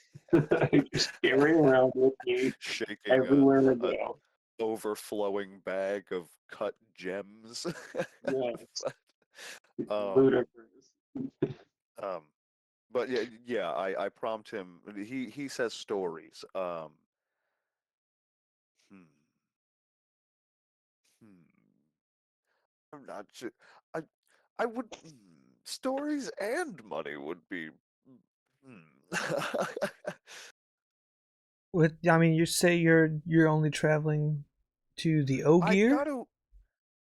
S4: Just carry around with me
S2: shaking
S4: everywhere I go.
S2: overflowing bag of cut gems.
S4: Yes.
S2: um,
S4: Ludicrous.
S2: um, but yeah, I prompt him. He says stories. Hmm, hmm. I'm not sure. I I would stories and money would be. Hmm.
S1: With I mean, you say you're only traveling to the
S2: I
S1: Ogier?
S2: gotta.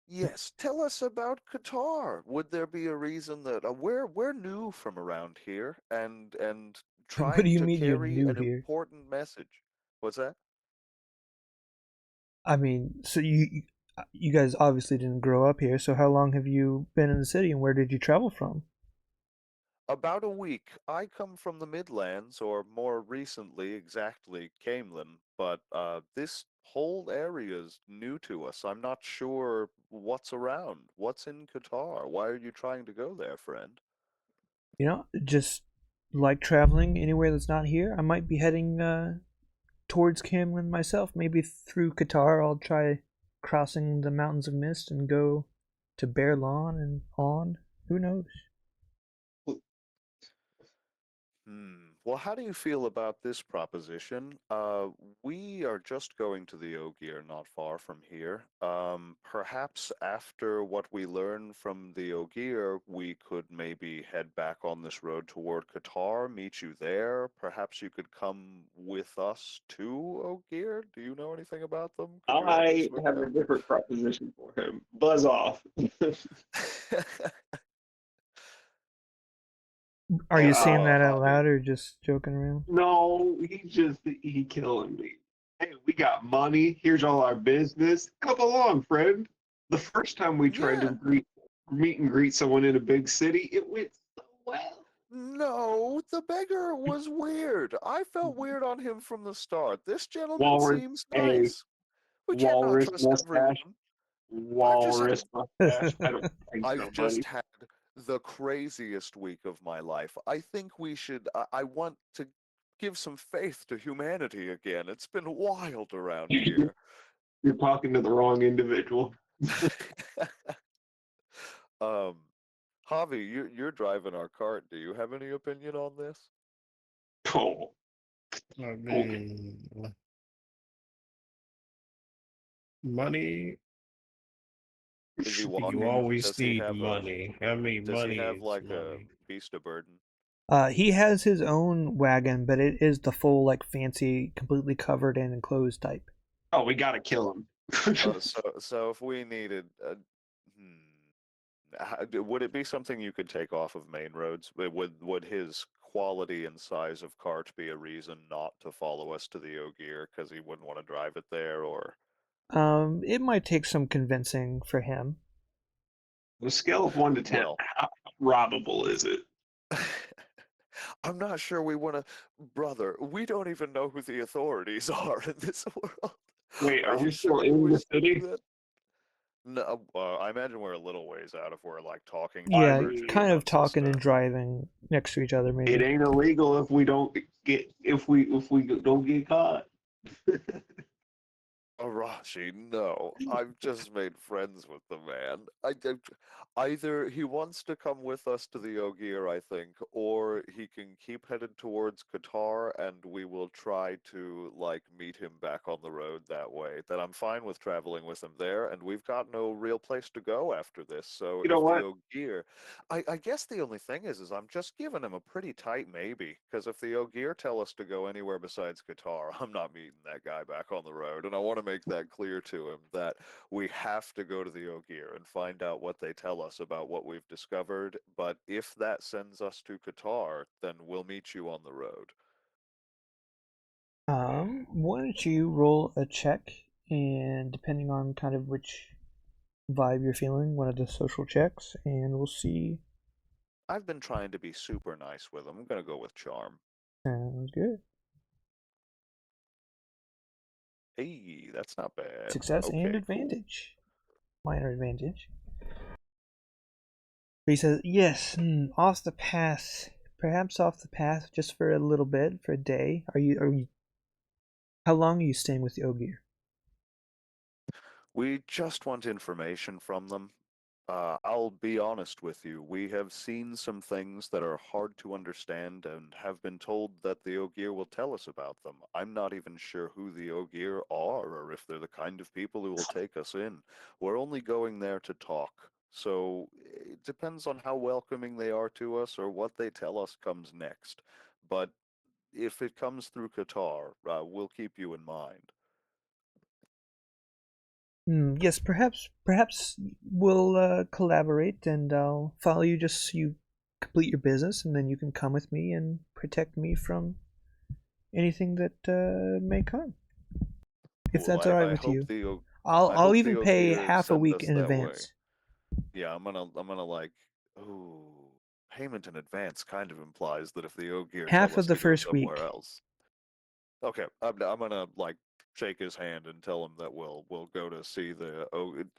S2: Yes, tell us about Qatar. Would there be a reason that we're new from around here and
S1: What do
S2: trying
S1: you
S2: to
S1: mean you're
S2: carry
S1: new
S2: an
S1: here?
S2: important message? What's that?
S1: I mean, so you guys obviously didn't grow up here. So how long have you been in the city, and where did you travel from?
S2: About a week. I come from the Midlands, or more recently, exactly, Camelyn, but this whole area is new to us. I'm not sure what's around. What's in Qatar? Why are you trying to go there, friend?
S1: Just like traveling anywhere that's not here. I might be heading towards Camelin myself. Maybe through Qatar, I'll try crossing the Mountains of Mist and go to Bear Lawn and on. Who knows?
S2: Well, how do you feel about this proposition? We are just going to the Ogier not far from here. Perhaps after what we learn from the Ogier, we could maybe head back on this road toward Qatar, meet you there. Perhaps you could come with us to Ogier. Do you know anything about them? Could you help us
S4: I
S2: with
S4: have a
S2: them?
S4: different proposition for him. Buzz off.
S1: Are you saying that out
S2: Hobby.
S1: loud or just joking around?
S4: No, he killing me. Hey, we got money. Here's all our business. Come along, friend. The first time we tried
S2: Yeah.
S4: to meet and greet someone in a big city, it went so well.
S2: No, the beggar was weird. I felt weird on him from the start. This gentleman
S4: Walrus,
S2: seems
S4: a
S2: nice. We cannot
S4: walrus
S2: trust
S4: mustache,
S2: everyone. I've just had
S4: walrus mustache. I don't think
S2: I've
S4: so, buddy.
S2: just had the craziest week of my life. I think we should I want to give some faith to humanity again. It's been wild around here.
S4: You're talking to the wrong individual.
S2: um Javi, you're driving our cart. Do you have any opinion on this?
S4: Oh,
S3: I
S4: okay.
S3: mean, money.
S2: Is he
S3: You
S2: walking?
S3: always need money. I mean,
S2: Does he
S3: money
S2: have
S3: is
S2: like a
S3: money.
S2: beast of burden?
S1: He has his own wagon, but it is the full, like, fancy, completely covered and enclosed type.
S4: Oh, we gotta kill him.
S2: So if we needed, would it be something you could take off of main roads? Would his quality and size of cart be a reason not to follow us to the Ogier because he wouldn't want to drive it there, or?
S1: It might take some convincing for him.
S4: On a scale of 1 to 10,
S2: Well,
S4: how robbable is it?
S2: I'm not sure we want to, brother. We don't even know who the authorities are in this world.
S4: Wait,
S2: Are
S4: are we
S2: you
S4: still
S2: sure
S4: in
S2: we
S4: the
S2: should do
S4: city?
S2: that? No, I imagine we're a little ways out if we're like talking to
S4: I
S1: Yeah,
S2: merchant
S4: mean,
S1: kind of
S2: huts and
S1: talking and
S2: stuff.
S1: driving next to each other,
S4: it
S1: maybe.
S4: ain't illegal if we don't if we don't get caught.
S2: Arashi, no. I've just made friends with the man. Either he wants to come with us to the Ogier, I think, or he can keep headed towards Qatar and we will try to, like, meet him back on the road that way. Then I'm fine with traveling with him there, and we've got no real place to go after this. So
S4: You know
S2: if the
S4: what?
S2: Ogier. I guess the only thing is I'm just giving him a pretty tight maybe, because if the Ogier tell us to go anywhere besides Qatar, I'm not meeting that guy back on the road, and I want to make that clear to him that we have to go to the Ogier and find out what they tell us about what we've discovered. But if that sends us to Qatar, then we'll meet you on the road.
S1: Why don't you roll a check, and depending on kind of which vibe you're feeling, one of the social checks, and we'll see.
S2: I've been trying to be super nice with him. I'm gonna go with charm.
S1: Sounds good.
S2: Hey, that's not bad.
S1: Success and
S2: Okay, cool.
S1: advantage. Minor advantage. But he says, yes, off the path. Perhaps off the path just for a little bit, for a day. Are you how long are you staying with the Ogier?
S2: We just want information from them. I'll be honest with you, we have seen some things that are hard to understand and have been told that the Ogier will tell us about them. I'm not even sure who the Ogier are or if they're the kind of people who will take us in. We're only going there to talk. So it depends on how welcoming they are to us or what they tell us comes next. But if it comes through Qatar, we'll keep you in mind.
S1: Yes, perhaps we'll collaborate, and I'll follow you just so you complete your business, and then you can come with me and protect me from anything that may come. If
S2: Well,
S1: that's all right
S2: I
S1: with
S2: hope
S1: you,
S2: the O-
S1: I'll
S2: I
S1: I'll
S2: hope
S1: even
S2: the
S1: pay
S2: Ogier
S1: half a
S2: send
S1: week
S2: us
S1: in
S2: that way.
S1: advance.
S2: Yeah, I'm gonna like, ooh, payment in advance kind of implies that if the Ogier tell
S1: Half of
S2: us
S1: the
S2: to go
S1: first
S2: somewhere
S1: week.
S2: else. Okay, I'm gonna like shake his hand and tell him that we'll go to see the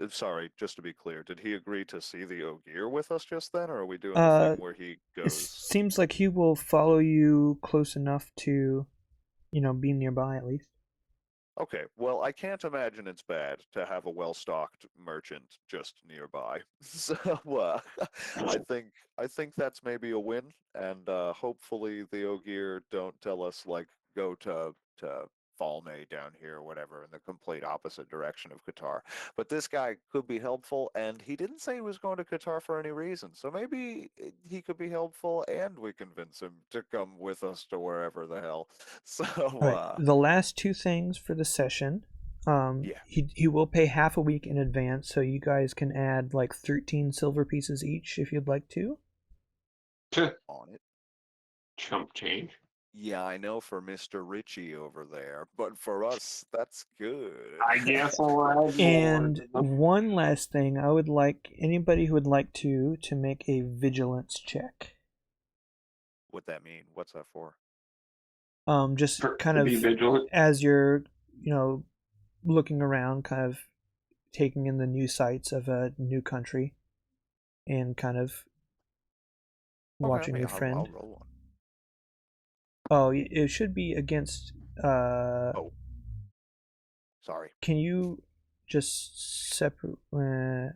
S2: sorry, just to be clear, did he agree to see the Ogier with us just then, or are we doing the
S1: Uh,
S2: thing where he
S1: it
S2: goes?
S1: seems like he will follow you close enough to, be nearby at least.
S2: Okay, well, I can't imagine it's bad to have a well-stocked merchant just nearby. So, I think that's maybe a win, and hopefully the Ogier don't tell us like go to Falme down here or whatever in the complete opposite direction of Qatar. But this guy could be helpful, and he didn't say he was going to Qatar for any reason. So maybe he could be helpful, and we convince him to come with us to wherever the hell. So,
S1: All right, the last two things for the session.
S2: yeah.
S1: He will pay half a week in advance, so you guys can add like 13 silver pieces each if you'd like to.
S2: On it.
S4: Chump change.
S2: Yeah, I know for Mr. Ritchie over there, but for us, that's good.
S4: I guess I'll add
S1: And
S4: more.
S1: one last thing, I would like anybody who would like to make a vigilance check.
S2: What that mean? What's that for?
S1: Just kind
S4: To be
S1: of
S4: vigilant.
S1: as you're, looking around, kind of taking in the new sights of a new country, and kind of watching your
S2: I'll
S1: friend.
S2: roll one.
S1: Oh, it should be against.
S2: Oh, sorry.
S1: Can you just separate?
S4: Why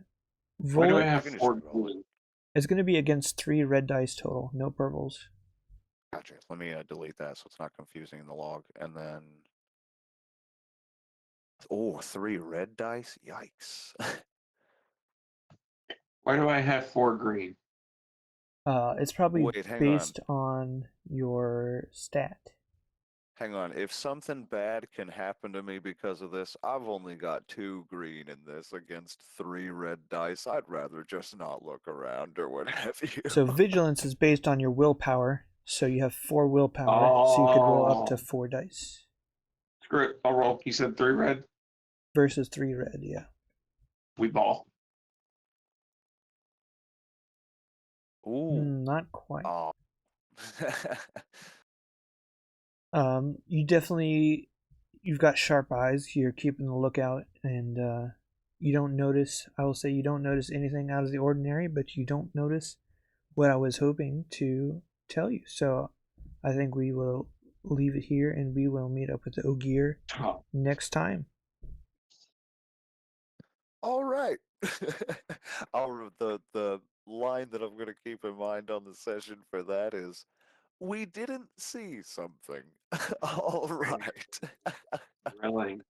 S1: Roll
S4: do I
S1: it.
S4: have
S2: can just
S4: 4
S2: re-roll it.
S4: blue?
S1: It's going to be against 3 red dice total, no purples.
S2: Gotcha. Let me delete that so it's not confusing in the log. And then, oh, 3 red dice. Yikes.
S4: Why do I have 4 green?
S1: It's probably
S2: Wait, hang on.
S1: based on your stat.
S2: Hang on. If something bad can happen to me because of this, I've only got 2 green in this against 3 red dice. I'd rather just not look around or what have you.
S1: So vigilance is based on your willpower. So you have 4 willpower, so you could roll up to
S4: Oh,
S1: 4 dice
S4: screw it. I'll roll. You said 3 red?
S1: versus 3 red. Yeah.
S4: We ball.
S2: Ooh.
S1: Not quite.
S2: Oh.
S1: You've got sharp eyes. You're keeping the lookout, and you don't notice. I will say you don't notice anything out of the ordinary, but you don't notice what I was hoping to tell you. So I think we will leave it here, and we will meet up with the Ogier
S4: Oh,
S1: next time.
S2: All right. The line that I'm going to keep in mind on the session for that is, we didn't see something. All right.
S4: really?